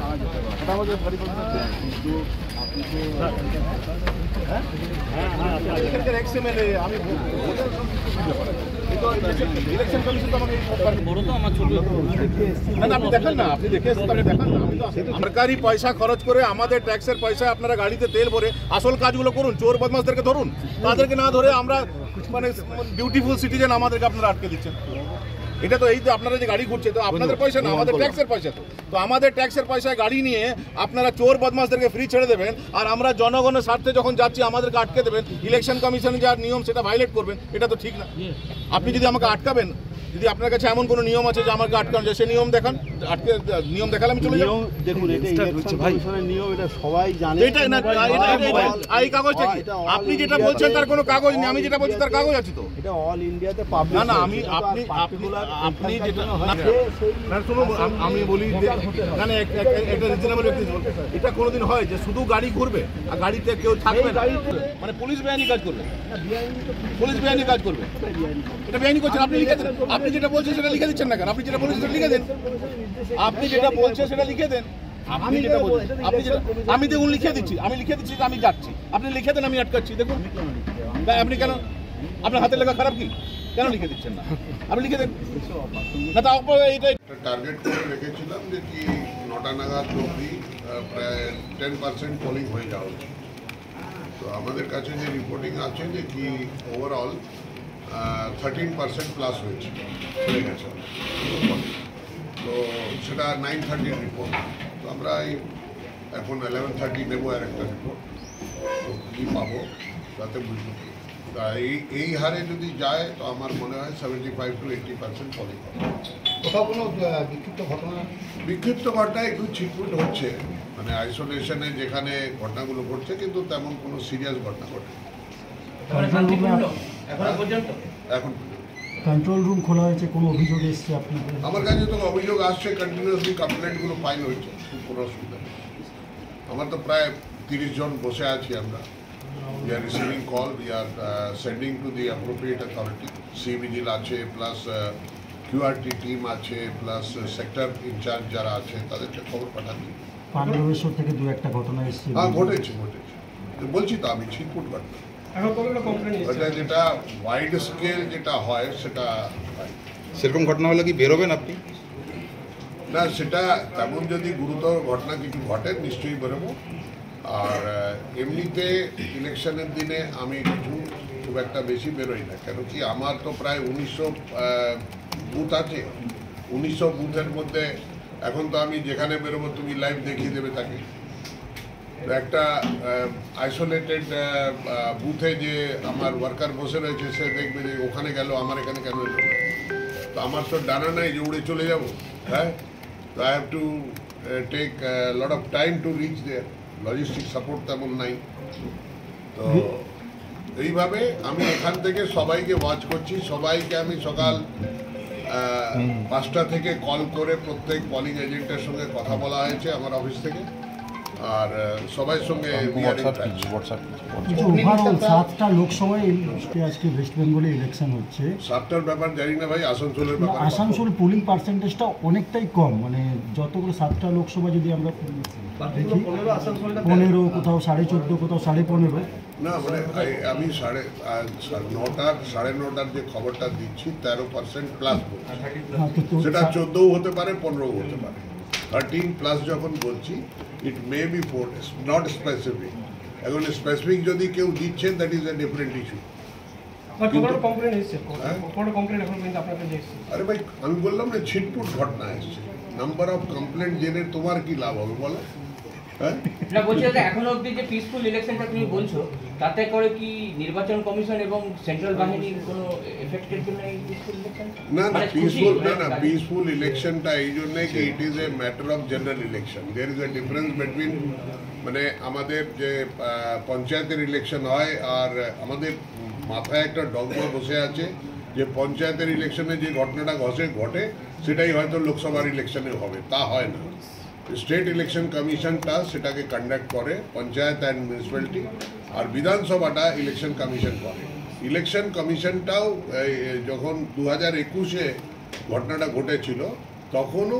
আমি ইলেকশন কমিশন তো আমাকে বড় তো আমার ছোট না আপনি দেখেন না, আপনি দেখে এসে আপনি দেখেন না। সরকারি পয়সা খরচ করে আমাদের ট্যাক্সের পয়সায় আপনারা গাড়িতে তেল ভরে আসল কাজগুলো করুন, চোর বদমাশদেরকে ধরুন, তাদেরকে না ধরে আমরা মানে বিউটিফুল সিটিজেন আমাদেরকে আপনারা আটকে দিচ্ছেন। এটা তো এই তো আপনারা যে গাড়ি ঘুরছে তো আপনাদের পয়সা না, আমাদের ট্যাক্সের পয়সা। তো আমাদের ট্যাক্সের পয়সায় গাড়ি নিয়ে আপনারা চোর বদমাশদেরকে ফ্রি ছেড়ে দেবেন, আর আমরা জনগণের স্বার্থে যখন যাচ্ছি আমাদেরকে আটকে দেবেন, ইলেকশন কমিশনের যা নিয়ম সেটা ভায়োলেট করবেন। এটা তো ঠিক না। আপনি যদি আমাকে আটকাবেন, যদি আপনার কাছে এমন কোনো নিয়ম আছে যে আমাকে আটকানো যায়, সে নিয়ম দেখান, আটকে নিয়ম দেখালে আমি চলে যাব। দেখুন এটা ইলেকশন কমিশনের নিয়ম, এটা সবাই জানে। এটা না এই কাগজটা কি আপনি যেটা বলছেন তার কোনো কাগজ নেই, আমি যেটা বলছি তার কাগজ আছে তো। এটা অল ইন্ডিয়াতে পাবলিক না না আমি আপনি যেটা না শুনুন আমি বলি না না একটা রিজনেবল ব্যক্তি এটা কোনোদিন হয় যে শুধু গাড়ি ঘুরবে আর গাড়িতে কেউ থাকবে না, মানে পুলিশ বেআইনি কাজ করবে, পুলিশ বেআইনি কাজ করবে, এটা বেআইনি করছেন। আপনি লিখে দেন, আপনি যেটা বলছেন সেটা লিখে দিচ্ছেন না কেন? আপনি যেটা বলছেন সেটা লিখে দেন, আপনি যেটা বলছেন সেটা লিখে দেন। আপনি যেটা বলছেন আপনি যেটা আমি দেখুন লিখে দিচ্ছি, আমি লিখে দিচ্ছি আমি যাচ্ছি, আপনি লিখে দেন আমি আটকাচ্ছি। দেখুন আপনি কেন, আপনার হাতের লেখা খারাপ কি, কেন লিখে দিচ্ছেন না? আপনি লিখে দেন না। তারপর এইটা টার্গেট করে রেখেছিলাম যে কি 9টা নাগাদ অবধি প্রায় 10% পোলিং হয়ে যাওয়া উচিত। তো আমাদের কাছে যে রিপোর্টিং আছে যে কি ওভারঅল 13% প্লাস হয়েছে, হয়ে গেছে। তো সেটা 9:30 রিপোর্ট। তো আমরা এখন 11:30 নেবো আর একটা রিপোর্ট, তো কী পাবো তাতে বুঝবো। তা এই হারে যদি যায় তো আমার মনে হয় 75 to 80% পোলিং হবে। কোথাও কোনো বিক্ষিপ্ত ঘটনা? বিক্ষিপ্ত ঘটনা একটু ছিটফুট হচ্ছে, মানে আইসোলেশনে যেখানে ঘটনাগুলো ঘটছে, কিন্তু তেমন কোনো সিরিয়াস ঘটনা ঘটে এখন। কন্ট্রোল রুম খোলা হয়েছে, কোনো অভিযোগ এসছে আপনাদের? আমার কাছে তো অভিযোগ আসছে, কন্টিনিউয়াসলি কমপ্লেন্টগুলো ফাইল হয়েছে, কোনো অসুবিধা নেই। আমার তো প্রায় 30 জন বসে আছি আমরা। We are receiving call, we are sending to the appropriate authority. CVGIL আছে, প্লাস QRT টিম আছে, প্লাস সেক্টর ইনচার্জ যারা আছে তাদেরকে খবর পাঠাচ্ছি। পাণ্ডবেশ্বর থেকে দু একটা ঘটনা এসছে। হ্যাঁ ঘটেছে, বলছি তো আমি ছিটপুট ঘটনা। ওটা যেটা ওয়াইড স্কেল যেটা হয় সেটা সেরকম ঘটনা হলে কি বেরোবেন আপনি? না সেটা তেমন যদি গুরুতর ঘটনা কিছু ঘটে নিশ্চয়ই বেরোবো। আর এমনিতে ইলেকশনের দিনে আমি কিছু খুব একটা বেশি বেরোই না, কেন কি আমার তো প্রায় 1900 বুথ আছে। 1900 বুথের মধ্যে এখন তো আমি যেখানে বেরোবো তুমি লাইভ দেখিয়ে দেবে তাকে। একটা আইসোলেটেড বুথে যে আমার ওয়ার্কার বসে রয়েছে সে দেখবে যে ওখানে গেল, আমার এখানে কেন এলো। তো আমার তো ডানা নাই যে উড়ে চলে যাবো। হ্যাঁ, তো I have to take lot of time to reach there, logistic support তেমন নাই। তো এইভাবে আমি এখান থেকে সবাইকে ওয়াচ করছি। সবাইকে আমি সকাল 5টা থেকে কল করে প্রত্যেক পোলিং এজেন্টের সঙ্গে কথা বলা হয়েছে আমার অফিস থেকে। আর সবার সঙ্গে ওভারঅল 7টা লোকসভায় আজকে ওয়েস্ট বেঙ্গলে ইলেকশন হচ্ছে। 7টার ব্যাপার জানি না ভাই, আসানসোলের ব্যাপার। আসানসোল পোলিং পার্সেন্টেজটা অনেকটাই কম, মানে যতগুলো 7টা লোকসভা যদি আমরা দেখি 15, কোথাও 14.5, কোথাও 15.5। না মানে আমি 9:30 যে খবরটা দিচ্ছি 13% প্লাস, সেটা 14ও হতে পারে, 15ও হতে পারে। 13 প্লাস যখন বলছি ইট মে বি 4, নট স্পেসিফিক। এখন স্পেসিফিক যদি কেউ দিচ্ছেন that is a different issue. আরে ভাই আমি বললাম না ছিটপুট ঘটনা এসছে, নাম্বার অফ কমপ্লেন্ট জেনে তোমার কি লাভ হবে বলো? না বলছি দাদা এখনো অবধি যে পিসফুল ইলেকশনটা তুমি বলছো তাতে করে কি নির্বাচন কমিশন এবং সেন্ট্রাল বাহিনীর কোনো এফেক্টের জন্য এই পিসফুল ইলেকশন? না পিসফুল ইলেকশনটা এই জন্যই কি it is a matter of general election. There is a difference between মানে আমাদের যে পঞ্চায়েতের ইলেকশন হয় আর আমাদের মাথায় একটা ডগমা বসে আছে যে পঞ্চায়েতের ইলেকশনে যে ঘটনাটা ঘটে সেটাই হয়তো লোকসভার ইলেকশনে হবে, তা হয় না। স্টেট ইলেকশন কমিশনটা সেটাকে কন্ডাক্ট করে পঞ্চায়েত অ্যান্ড মিউনিসিপ্যালিটি, আর বিধানসভাটা ইলেকশন কমিশন করে। ইলেকশন কমিশনটাও যখন 2021-এ ঘটনাটা ঘটেছিল তখনও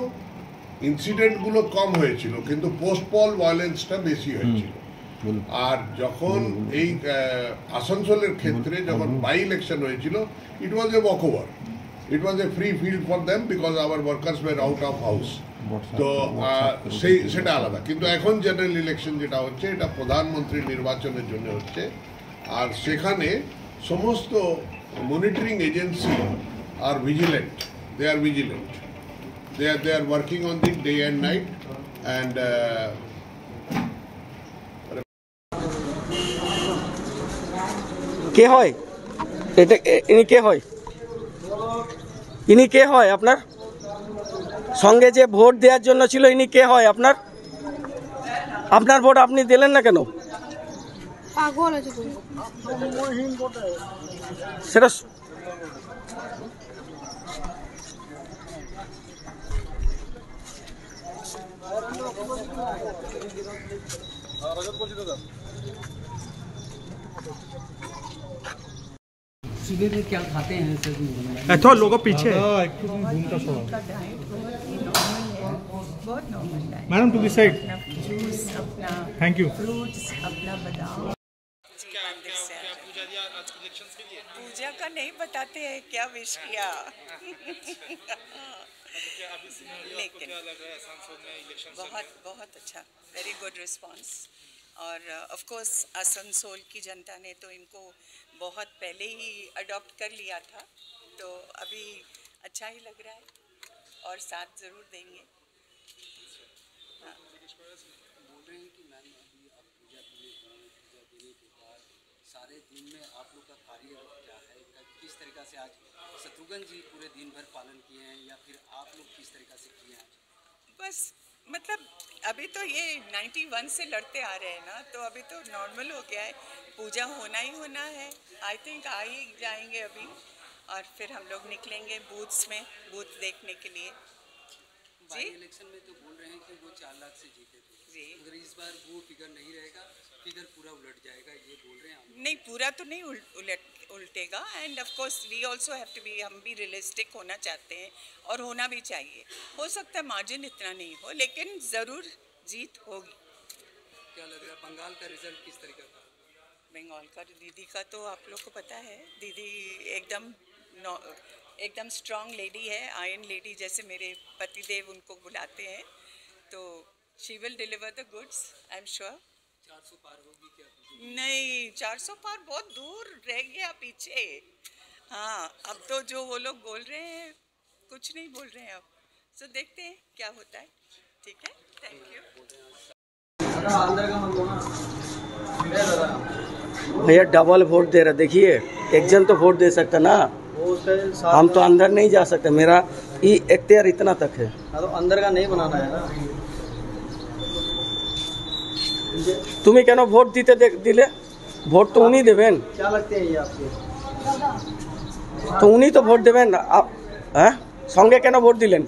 ইনসিডেন্টগুলো কম হয়েছিল, কিন্তু পোস্ট পল ভায়োলেন্সটা বেশি হয়েছিল। আর যখন এই আসানসোলের ক্ষেত্রে যখন বাই ইলেকশন হয়েছিল, it was a walk over, it was a free field for them because our workers were out of house. তো সেটা আলাদা। কিন্তু এখন জেনারেল ইলেকশন যেটা হচ্ছে এটা প্রধানমন্ত্রী নির্বাচনের জন্য হচ্ছে, আর সেখানে সমস্ত মনিটরিং এজেন্সি আর vigilant, they are working on the day and night and কে হয় এটা? ইনি কে হয়? ইনি কে হয় আপনার সঙ্গে যে ভোট দেওয়ার জন্য ছিল? ইনি কে হয় আপনার? আপনার ভোট আপনি দিলেন না কেন? সেটা सुबह में क्या खाते हैं सर? थोड़ा लोगों पीछे madam to this side. Thank you. पूजा का नहीं बताते हैं क्या विश किया लेकिन बहुत बहुत अच्छा, वेरी गुड रिस्पांस। और ऑफ कोर्स आसनसोल की जनता ने तो इनको बहुत पहले ही अडॉप्ट कर लिया था, तो अभी अच्छा ही लग रहा है और साथ ज़रूर देंगे। हाँ। बोल रहे हैं कि मैम अभी आप पूजा देने के बाद सारे दिन में आप लोग का कार्य क्या है, किस तरीक़ा से आज शत्रुघ्न जी पूरे दिन भर पालन किए हैं या फिर आप लोग किस तरीक़ा से किए हैं? बस मतलब अभी तो ये 91 से लड़ते आ रहे हैं ना, तो अभी तो नॉर्मल हो गया है, पूजा होना ही होना है। आई थिंक आ ही जाएंगे अभी और फिर हम लोग निकलेंगे बूथ्स में, बूथ देखने के लिए। जी इलेक्शन में तो बोल रहे हैं कि वो 4 लाख से जीते थे जी, अगर इस बार वो फिगर नहीं रहेगा, फिगर पूरा उलट जाएगा, ये बोल रहे हैं? नहीं, पूरा तो नहीं उल्टेगा। And of course we also have to be, हम भी रियलिस्टिक होना चाहते हैं और होना भी चाहिए। हो सकता है मार्जिन इतना नहीं हो, लेकिन ज़रूर जीत होगी। क्या लग रहा है बंगाल का रिजल्ट किस तरीके का? बंगाल का दीदी का तो आप लोग को पता है, दीदी एकदम स्ट्रॉन्ग लेडी है, आयरन लेडी जैसे मेरे पतिदेव उनको बुलाते हैं, तो she will deliver the goods, I am sure. 400 पार होगी क्या? नहीं, 400 पार बहुत दूर रह गया पीछे। हाँ, अब तो जो वो लोग बोल रहे हैं कुछ नहीं बोल रहे हैं अब, तो देखते हैं क्या होता है। ठीक है, थैंक यू। भैया डबल वोट दे रहा, देखिए एक जन तो वोट दे सकता ना, हम तो अंदर नहीं जा सकते, मेरा ये इख्तियार इतना तक है। तो अंदर का नहीं बनाना है ना। तुम्हें क्या भोट दीते दिले, ভোট তো উনি দেবেন। क्या लगते हैं ये आपके? তো উনি তো ভোট দেবেন। হ্যাঁ, সঙ্গে কেন ভোট দিলেন?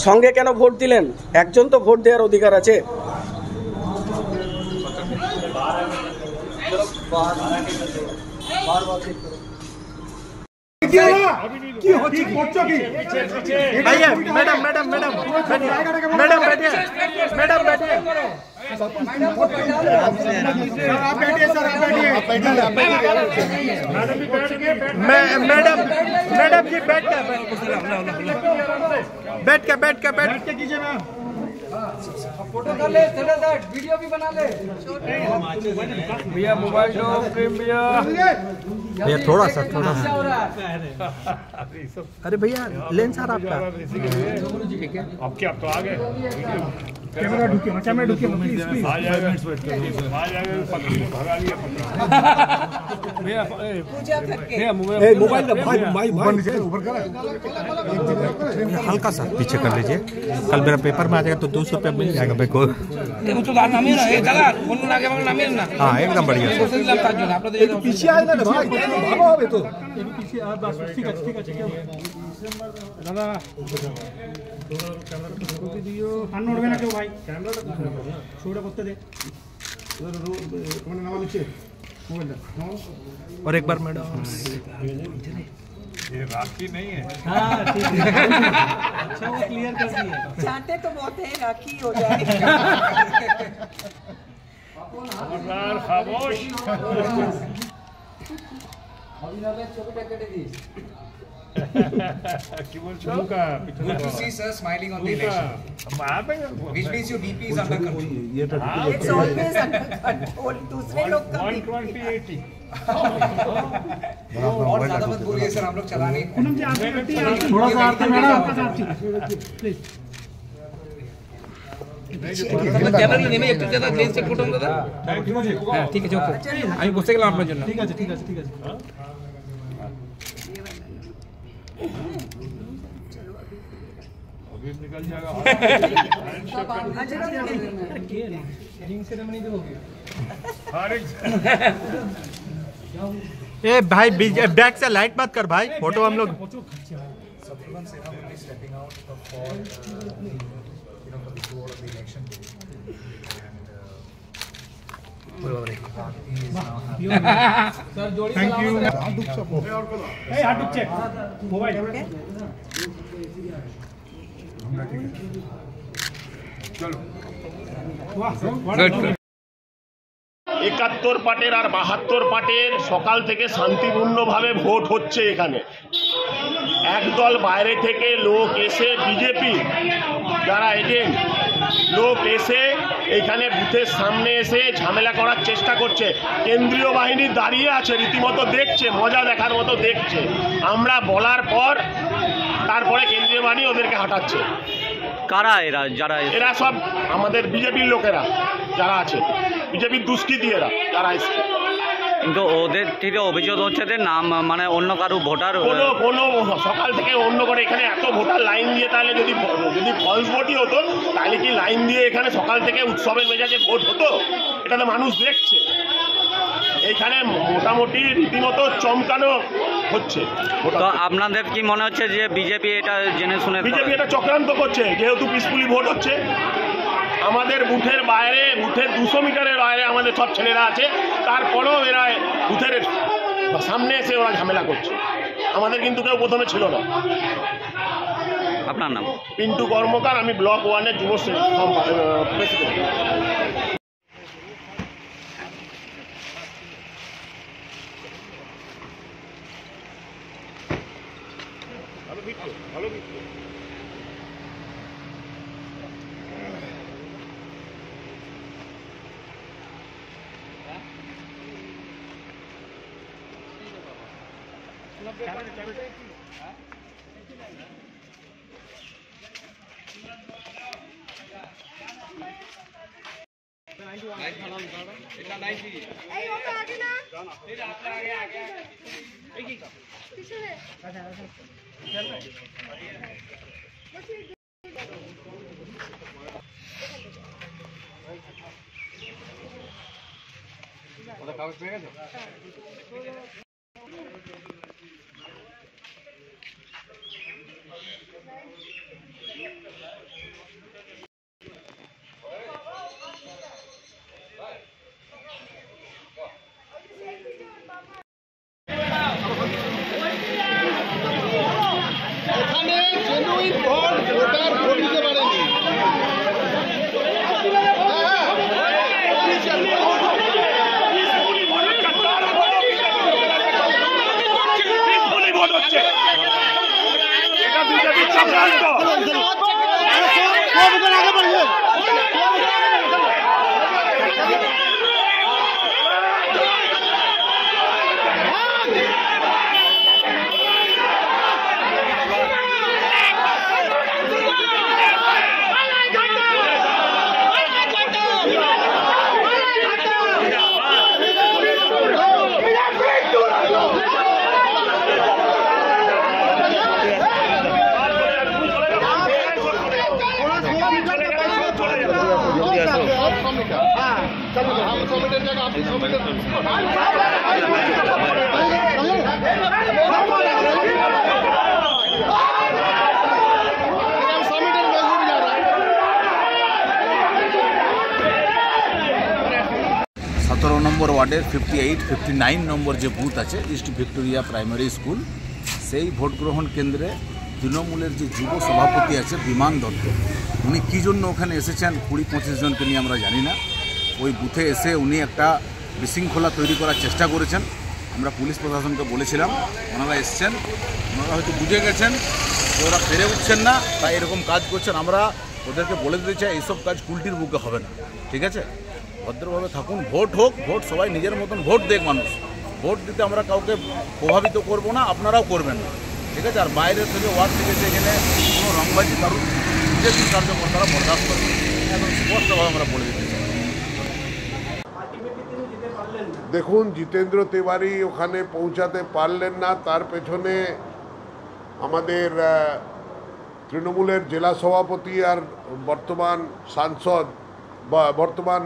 সঙ্গে কেন ভোট দিলেন? একজন তো ভোট দেওয়ার অধিকার আছে। কি হচ্ছে, করছো কি? ভাইয়া ম্যাডাম ম্যাডাম ম্যাডাম ম্যাডাম बैठिए मैडम बैठिए आप बैठिए सर, आप बैठिए। मैडम मैडम जी बैठ के कीजिए मैम। फोटो कर ले, चले दैट वीडियो भी बना ले भैया, मोबाइल दो, फ्रेम भैया। भैया थोड़ा सा अरे भैया लेंस आ रहा आपका अब क्या अब तो आ गए कैमरा ढुके ना प्लीज प्लीज आ जाएगा भगा लिया भैया पूजा करके मोबाइल ऊपर कर हल्का सा पीछे कर लीजिए कल मेरा पेपर में आ जाएगा तो 200 रुपया मिल जाएगा मेरे को हाँ एकदम बढ़िया पीछे आए ना भाई तो दादा हाथ नोड़बे ना क्यों भाई कैमरा शोटा करते दे नाम लिखे और एक बार मैडम ये राखी नहीं है हाँ ठीक है अच्छा वो क्लियर कर दिए चाहते तो बहुत है राखी हो जाए खामोश Good to see sir smiling on the election. Which means your DP is under control. It's always under control. दूसरे लोग का 120-80 और ज़्यादा मत बोलिए सर हम लोग चला नहीं थोड़ा सा आरती मैडम आपका साथ प्लीज ক্যামেরা নেমে একটু দাদা লেন্স চেক করুন দাদা হ্যাঁ ঠিক আছে ওকে আমি বসে গেলাম আপনার জন্য ঠিক আছে अभी निकल जाएगा रिंग सेरेमनी जो होगी ए भाई बैक से लाइट मत कर भाई फोटो हम लोग थैंक यू हाथ दुख चेक मोबाइल चलो 71 পার্টের আর 72 পার্টের সকাল থেকে শান্তিপূর্ণভাবে ভোট হচ্ছে এখানে একদল বাইরে থেকে লোক এসে বিজেপি যারা এজেন্ট লোক এসে এখানে বুথের সামনে এসে ঝামেলা করার চেষ্টা করছে কেন্দ্রীয় বাহিনী দাঁড়িয়ে আছে রীতিমতো দেখছে মজা দেখার মতো দেখছে আমরা বলার পর তারপরে কেন্দ্রীয় বাহিনী ওদেরকে হাঁটাচ্ছে কারা এরা যারা এরা সব আমাদের বিজেপির লোকেরা যারা আছে বিজেপির দুষ্কৃতী এরা যারা এসছে কিন্তু ওদের থেকে অভিযোগ হচ্ছে যে নাম মানে অন্য কারো ভোটার কোনো সকাল থেকে অন্য করে এখানে এত ভোটার লাইন দিয়ে তাহলে যদি ফলস ভোটই হতো তাহলে কি লাইন দিয়ে এখানে সকাল থেকে উৎসবের মেজাজে ভোট হতো এটা তো মানুষ দেখছে এখানে মোটামুটি রীতিমতো চমকানো হচ্ছে তো আপনাদের কি মনে হচ্ছে যে বিজেপি এটা জেনে শুনে বিজেপি এটা চক্রান্ত করছে যেহেতু পিসফুলি ভোট হচ্ছে আমাদের বুথের বাইরে বুথের 200 মিটারের বাইরে আমাদের সব ছেলেরা আছে তারপরেও এরা বুথের সামনে এসে ওরা ঝামেলা করছে আমাদের কিন্তু কেউ প্রথমে ছিল না আপনার নাম পিন্টু কর্মকার আমি ব্লক 1-এর যুব প্রেসিডেন্ট ভালো কাগজ পেয়ে গেছে सतरो नम्बर वार्डर 58, 59 नम्बर जो बूथ আছে ইস্ট ভিক্টোরিয়া প্রাইমারি স্কুল সেই ভোট গ্রহণ কেন্দ্রে তৃণমূলের যে যুব সভাপতি আছে বিমান দত্ত উনি কী জন্য ওখানে এসেছেন 20-25 জনকে নিয়ে আমরা জানি না ওই বুথে এসে উনি একটা বিশৃঙ্খলা তৈরি করার চেষ্টা করেছেন আমরা পুলিশ প্রশাসনকে বলেছিলাম ওনারা এসছেন ওনারা হয়তো বুঝে গেছেন যে ওরা ফেরে উঠছেন না তাই এরকম কাজ করছেন আমরা ওদেরকে বলে দিতে চাই এইসব কাজ কুলটির বুকে হবে না ঠিক আছে ভদ্রভাবে থাকুন ভোট হোক ভোট সবাই নিজের মতন ভোট দেখ মানুষ ভোট দিতে আমরা কাউকে প্রভাবিত করব না আপনারাও করবেন না ঠিক আছে আর বাইরে থেকে ওয়ার্ড থেকে সেখানে কোনো রংবাজি কারণ বিজেপি কার্যকর্তারা বরদাস্ত করবে একদম স্পষ্টভাবে আমরা বলে দিতে চাই দেখুন জিতেন্দ্র তিওয়ারি ওখানে পৌঁছাতে পারলেন না তার পেছনে আমাদের তৃণমূলের জেলা সভাপতি আর বর্তমান সাংসদ বা বর্তমান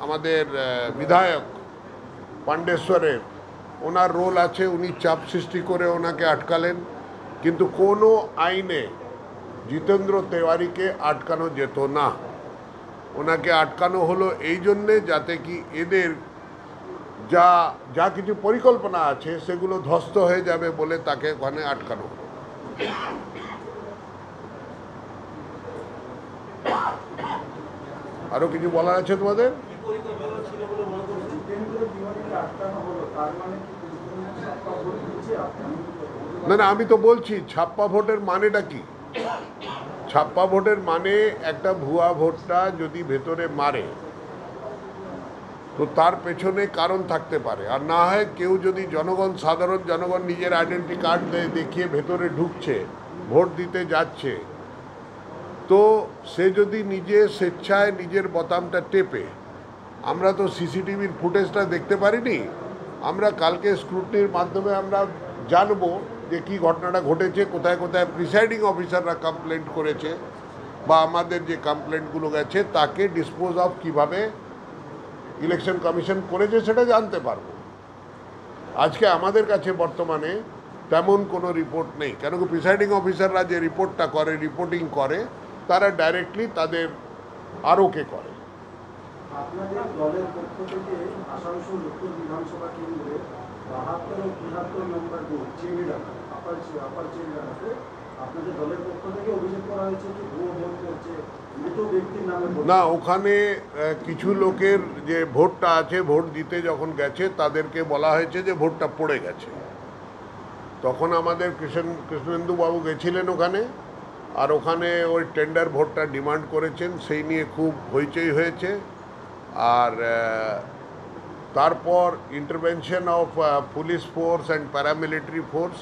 আমাদের বিধায়ক পাণ্ডেশ্বরের ওনার রোল আছে উনি চাপ সৃষ্টি করে ওনাকে আটকালেন কিন্তু কোনো আইনে জিতেন্দ্র তিওয়ারিকে আটকানো যেত না ওনাকে আটকানো হলো এই জন্যে যাতে কি এদের যা যা কিছু পরিকল্পনা আছে সেগুলো ধ্বস্ত হয়ে যাবে বলে তাকে ওখানে আটকানো হলো আরো কিছু বলার আছে তোমাদের না না আমি তো বলছি ছাপ্পা ভোটের মানেটা কি ছাপ্পা ভোটের মানে একটা ভুয়া ভোটটা যদি ভেতরে মারে তো তার পেছনে কারণ থাকতে পারে আর না হয় কেউ যদি সাধারণ জনগণ নিজের আইডেন্টি কার্ড দেখিয়ে ভেতরে ঢুকছে ভোট দিতে যাচ্ছে তো সে যদি নিজে স্বেচ্ছায় নিজের বোতামটা টেপে আমরা তো সিসিটিভির ফুটেজটা দেখতে পারিনি আমরা কালকে স্ক্রুটনির মাধ্যমে আমরা জানবো যে কী ঘটনাটা ঘটেছে কোথায় কোথায় প্রিসাইডিং অফিসাররা কমপ্লেন করেছে বা আমাদের যে কমপ্লেন্টগুলো গেছে তাকে ডিসপোজ অফ কীভাবে ইলেকশন কমিশন করেছে সেটা জানতে পারবো আজকে আমাদের কাছে বর্তমানে তেমন কোনো রিপোর্ট নেই কেন কি প্রিসাইডিং অফিসাররা যে রিপোর্টটা করে রিপোর্টিং করে তারা ডাইরেক্টলি তাদের আরওকে করে আপনাদের দলের পক্ষ থেকে আসানসোল উত্তর বিধানসভা কেন্দ্রে 72 ও 73 নম্বর বুথ চেরিডা আপার চেরিডাতে আপনাদের দলের পক্ষ থেকে অভিযোগ করা হয়েছে যে ভুয়ো ভোট করছে মৃত ব্যক্তির নামে না ওখানে কিছু লোকের যে ভোটটা আছে ভোট দিতে যখন গেছে তাদেরকে বলা হয়েছে যে ভোটটা পড়ে গেছে তখন আমাদের কৃষ্ণেন্দু বাবু গেছিলেন ওখানে আর ওখানে ওই টেন্ডার ভোটটা ডিমান্ড করেছেন সেই নিয়ে খুব হইচই হয়েছে আর তারপর intervention of police force and paramilitary force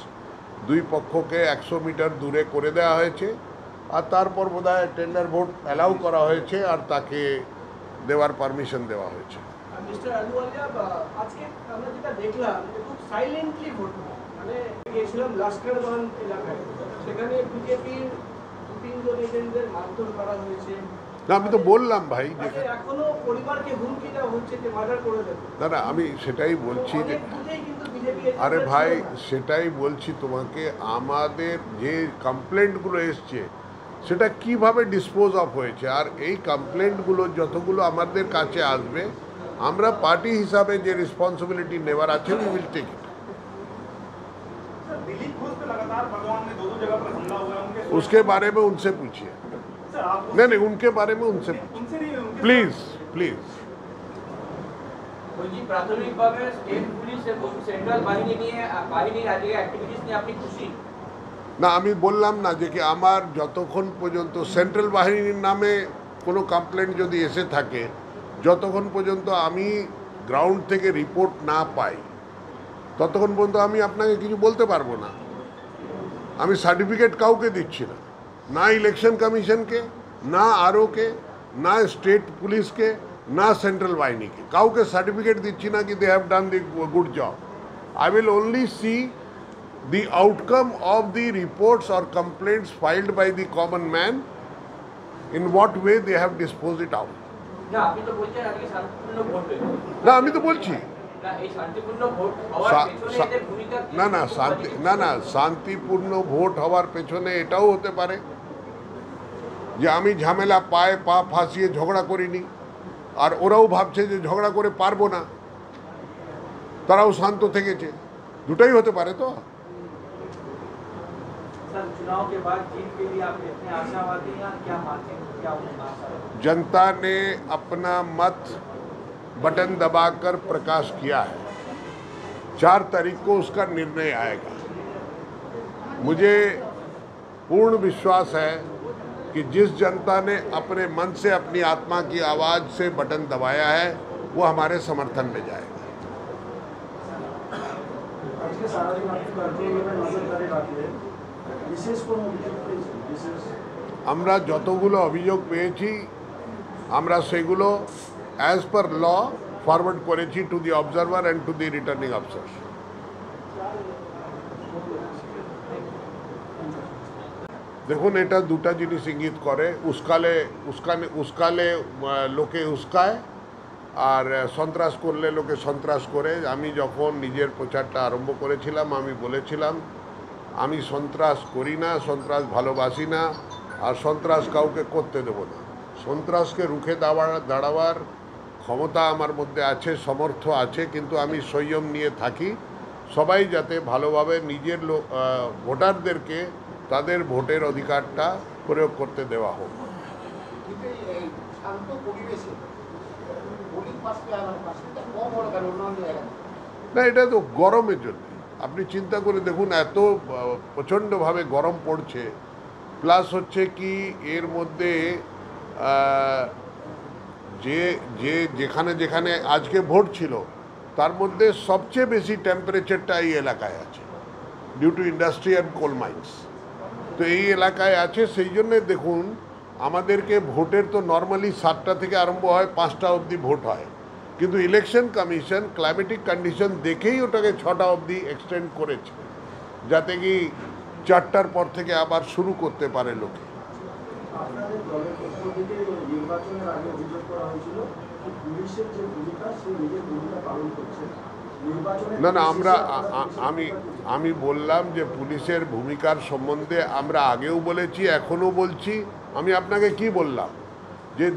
দুই পক্ষকে 100 মিটার দূরে করে দেওয়া হয়েছে আর তারপর বোধহয় টেন্ডার ভোট অ্যালাউ করা হয়েছে আর তাকে দেওয়ার পারমিশন দেওয়া হয়েছে মিস্টার আলুওয়ালিয়া আজকে আমরা যেটা দেখলাম খুব সাইলেন্টলি ভোট মানে গিয়েছিলাম লস্করগঞ্জ এলাকায় সেখানে বিজেপির দু-তিনজন এজেন্টদের মারধর করা হয়েছে না আমি তো বললাম ভাই এখনো পরিবারকে হুমকি দেওয়া হচ্ছে যে মার্ডার করে দেবে না না আমি সেটাই বলছি যে আরে ভাই সেটাই বলছি তোমাকে আমাদের যে কমপ্লেন্টগুলো এসছে সেটা কিভাবে ডিসপোজ অফ হয়েছে আর এই কমপ্লেন্টগুলো যতগুলো আমাদের কাছে আসবে আমরা পার্টি হিসাবে যে রেসপন্সিবিলিটি নেওয়ার আছে উই উইল টেক ইট उसके बारे में उनसे पूछिए नहीं नहीं उनके बारे में उनसे प्लीज प्लीज প্রাথমিকভাবে স্টেট পুলিশ এবং সেন্ট্রাল বাহিনী নিয়ে আজকে অ্যাক্টিভিটিস নিয়ে আপনি খুশি না আমি বললাম না যে কি আমার যতক্ষণ পর্যন্ত সেন্ট্রাল বাহিনীর নামে কোনো কমপ্লেন্ট যদি এসে থাকে যতক্ষণ পর্যন্ত আমি গ্রাউন্ড থেকে রিপোর্ট না পাই ততক্ষণ পর্যন্ত আমি আপনাকে কিছু বলতে পারবো না আমি সার্টিফিকেট কাউকে দিচ্ছি না না ইলেকশন কমিশনকে না আরওকে না স্টেট পুলিশকে না সেন্ট্রাল বাহিনীকে কাউকে সার্টিফিকেট দিচ্ছি না কি they have done the good job I will only see the outcome of the reports or complaints filed by the common man, in what way they have disposed it out. না আপনি তো বলছেন আজকে শান্তিপূর্ণ ভোট হয়েছে। না আমি তো বলছি না এই শান্তিপূর্ণ ভোট হওয়ার পেছনে এদের ভূমিকা কি? না শান্তিপূর্ণ ভোট হওয়ার পেছনে এটাও হতে পারে যে আমি ঝামেলা পায়ে পা ফাঁসিয়ে ঝগড়া করিনি, আর ওরাও ভাবছে যে ঝগড়া করে পারবো না, তারাও শান্ত থেকেছে। দুটোই হতে পারে। তো सर चुनाव के बाद जीत के लिए आप इतने आशावादी हैं, क्या मानते हैं, क्या आशा है? जनता ने अपना मत बटन दबाकर प्रकाश किया है। 4 तारीख को उसका निर्णय आएगा। मुझे पूर्ण विश्वास है कि जिस जनता ने अपने मन से अपनी आत्मा की आवाज़ से बटन दबाया है वो हमारे समर्थन में जाएगा। আমরা যতগুলো অভিযোগ পেয়েছি আমরা সেগুলো অ্যাজ পার ল ফরওয়ার্ড করেছি to the observer and to the returning officer. দেখুন এটা দুটা জিনিস ইঙ্গিত করে, উস্কালে লোকে উস্কায় আর সন্ত্রাস করলে লোকে সন্ত্রাস করে। আমি যখন নিজের প্রচারটা আরম্ভ করেছিলাম আমি বলেছিলাম আমি সন্ত্রাস করি না, সন্ত্রাস ভালোবাসি না, আর সন্ত্রাস কাউকে করতে দেব না। সন্ত্রাসকে রুখে দাঁড়াবার ক্ষমতা আমার মধ্যে আছে, সমর্থ আছে, কিন্তু আমি সংযম নিয়ে থাকি। সবাই যাতে ভালোভাবে নিজের ভোটারদেরকে তাদের ভোটের অধিকারটা প্রয়োগ করতে দেওয়া হোক। না এটা তো গরমের জন্য। আপনি চিন্তা করে দেখুন এত প্রচণ্ডভাবে গরম পড়ছে, প্লাস হচ্ছে কি এর মধ্যে যেখানে যেখানে আজকে ভোট ছিল তার মধ্যে সবচেয়ে বেশি টেম্পারেচারটা এই এলাকায় আছে due to industry and coal mines. তো এই এলাকায় আছে, সেই জন্যে দেখুন আমাদেরকে ভোটের তো নর্মালি 7টা থেকে আরম্ভ হয়, 5টা অবধি ভোট হয়, কিন্তু ইলেকশন কমিশন ক্লাইমেটিক কন্ডিশন দেখেই ওটাকে 6টা অবধি এক্সটেন্ড করেছে যাতে কি 4টার পর থেকে আবার শুরু করতে পারে লোকে। আপনাদের দলের পক্ষ থেকে নির্বাচনের আগে অভিযোগ করা হয়েছিল যে পুলিশের যে ভূমিকা সেই নিজের ভূমিকা পালন করছে না আমি বললাম যে পুলিশের ভূমিকার সম্বন্ধে আমরা আগেও বলেছি, এখনও বলছি। আমি আপনাকে কি বললাম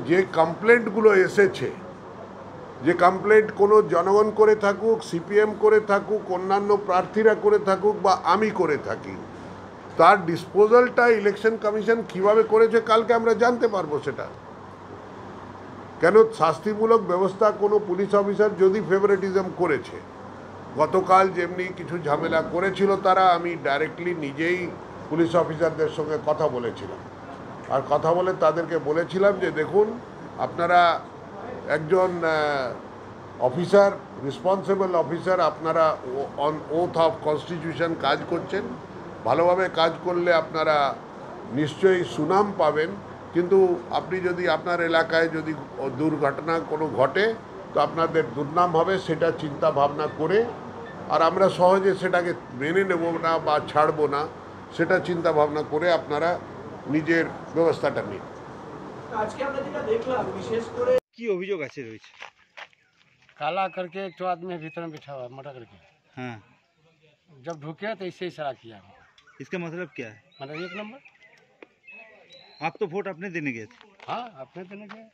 যে কমপ্লেন্টগুলো এসেছে, যে কমপ্লেন্ট কোনো জনগণ করে থাকুক, সিপিএম করে থাকুক, অন্যান্য প্রার্থীরা করে থাকুক বা আমি করে থাকি, তার ডিসপোজালটা ইলেকশন কমিশন কিভাবে করেছে কালকে আমরা জানতে পারবো। সেটা কেন শাস্তিমূলক ব্যবস্থা কোনো পুলিশ অফিসার যদি ফেভারিটিজম করেছে, গতকাল যেমনি কিছু ঝামেলা করেছিল তারা, আমি ডাইরেক্টলি নিজেই পুলিশ অফিসারদের সঙ্গে কথা বলেছিলাম, আর কথা বলে তাদেরকে বলেছিলাম যে দেখুন আপনারা একজন অফিসার, রেসপন্সিবল অফিসার, আপনারা অন ওথ অফ কনস্টিটিউশন কাজ করছেন, ভালোভাবে কাজ করলে আপনারা নিশ্চয়ই সুনাম পাবেন, কিন্তু আপনি যদি আপনার এলাকায় যদি দুর্ঘটনা কোনো ঘটে তো আপনাদের দুর্নাম হবে, সেটা চিন্তা ভাবনা করে, আর আমরা সহজে সেটাকে মেনে নেব না বা ছাড়বো না, সেটা চিন্তা ভাবনা করে আপনারা নিজের ব্যবস্থাটা নিন। আজকে আমরা যেটা দেখলাম বিশেষ করে কি অভিযোগ আছে রয়েছে? काला करके एक तो आदमी भीतर में बैठा हुआ मोटा करके, हाँ जब ढुके तो ऐसे इशारा किया। इसका मतलब क्या है? मतलब 1 नंबर। आप तो वोट अपने देने गए थे? हाँ अपने देने गए।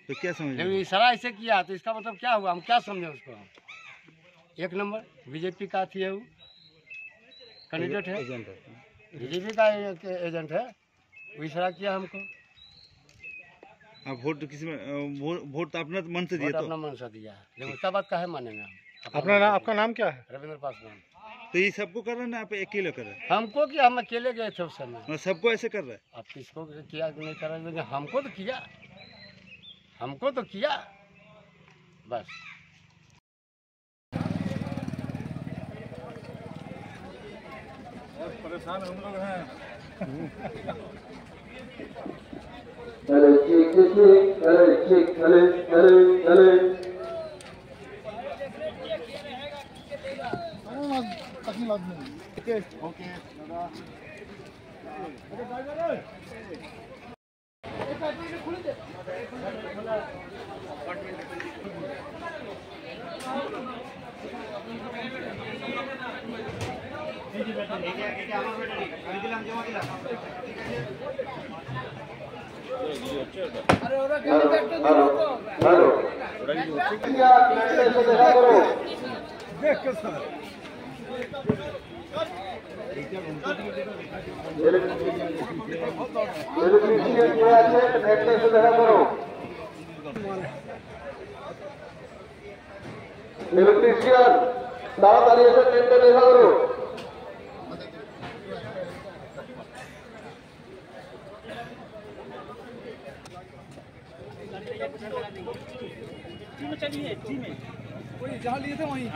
तो क्या समझ? जब इशारा ऐसे किया तो इसका मतलब क्या हुआ, हम क्या समझे उसको? 1 नंबर बीजेपी का थी है, वो कैंडिडेट है, बीजेपी का एजेंट है, वो इशारा किया हमको। आप वोट किसी में वोट तो अपना मन से दिया? तो अपना मन से दिया, लेकिन उसका बात काहे मानेंगे हम? आपका नाम क्या है? रविंद्र पासवान। तो ये सबको कर रहे हैं ना, आप अकेले कर रहे हैं? हमको क्या, हम अकेले गए थे उस समय। सबको ऐसे कर रहे हैं? अब किसको किया नहीं कर रहे, लेकिन हमको तो किया, हमको तो किया बस। परेशान हम लोग हैं। ओके ইলেকট্রিশিয়ান তাড়াতাড়ি এসে টেন্টে দেখা করো। जहाँ लिए थे वहीं।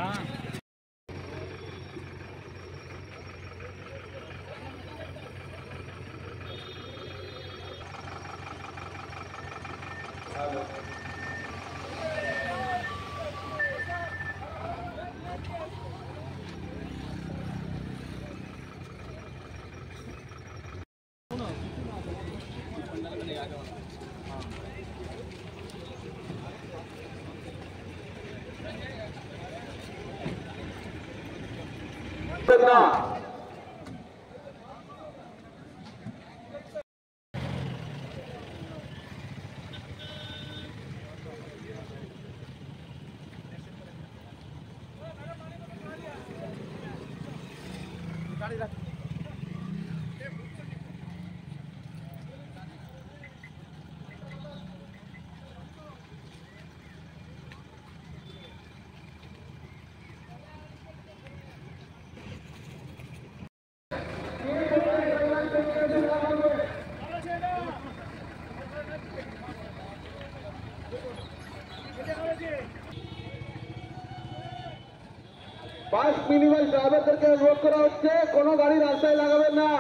বাস মিনিমাল ড্রাইভারদেরকে অনুরোধ করা হচ্ছে কোনো গাড়ি রাস্তায় লাগাবেন না।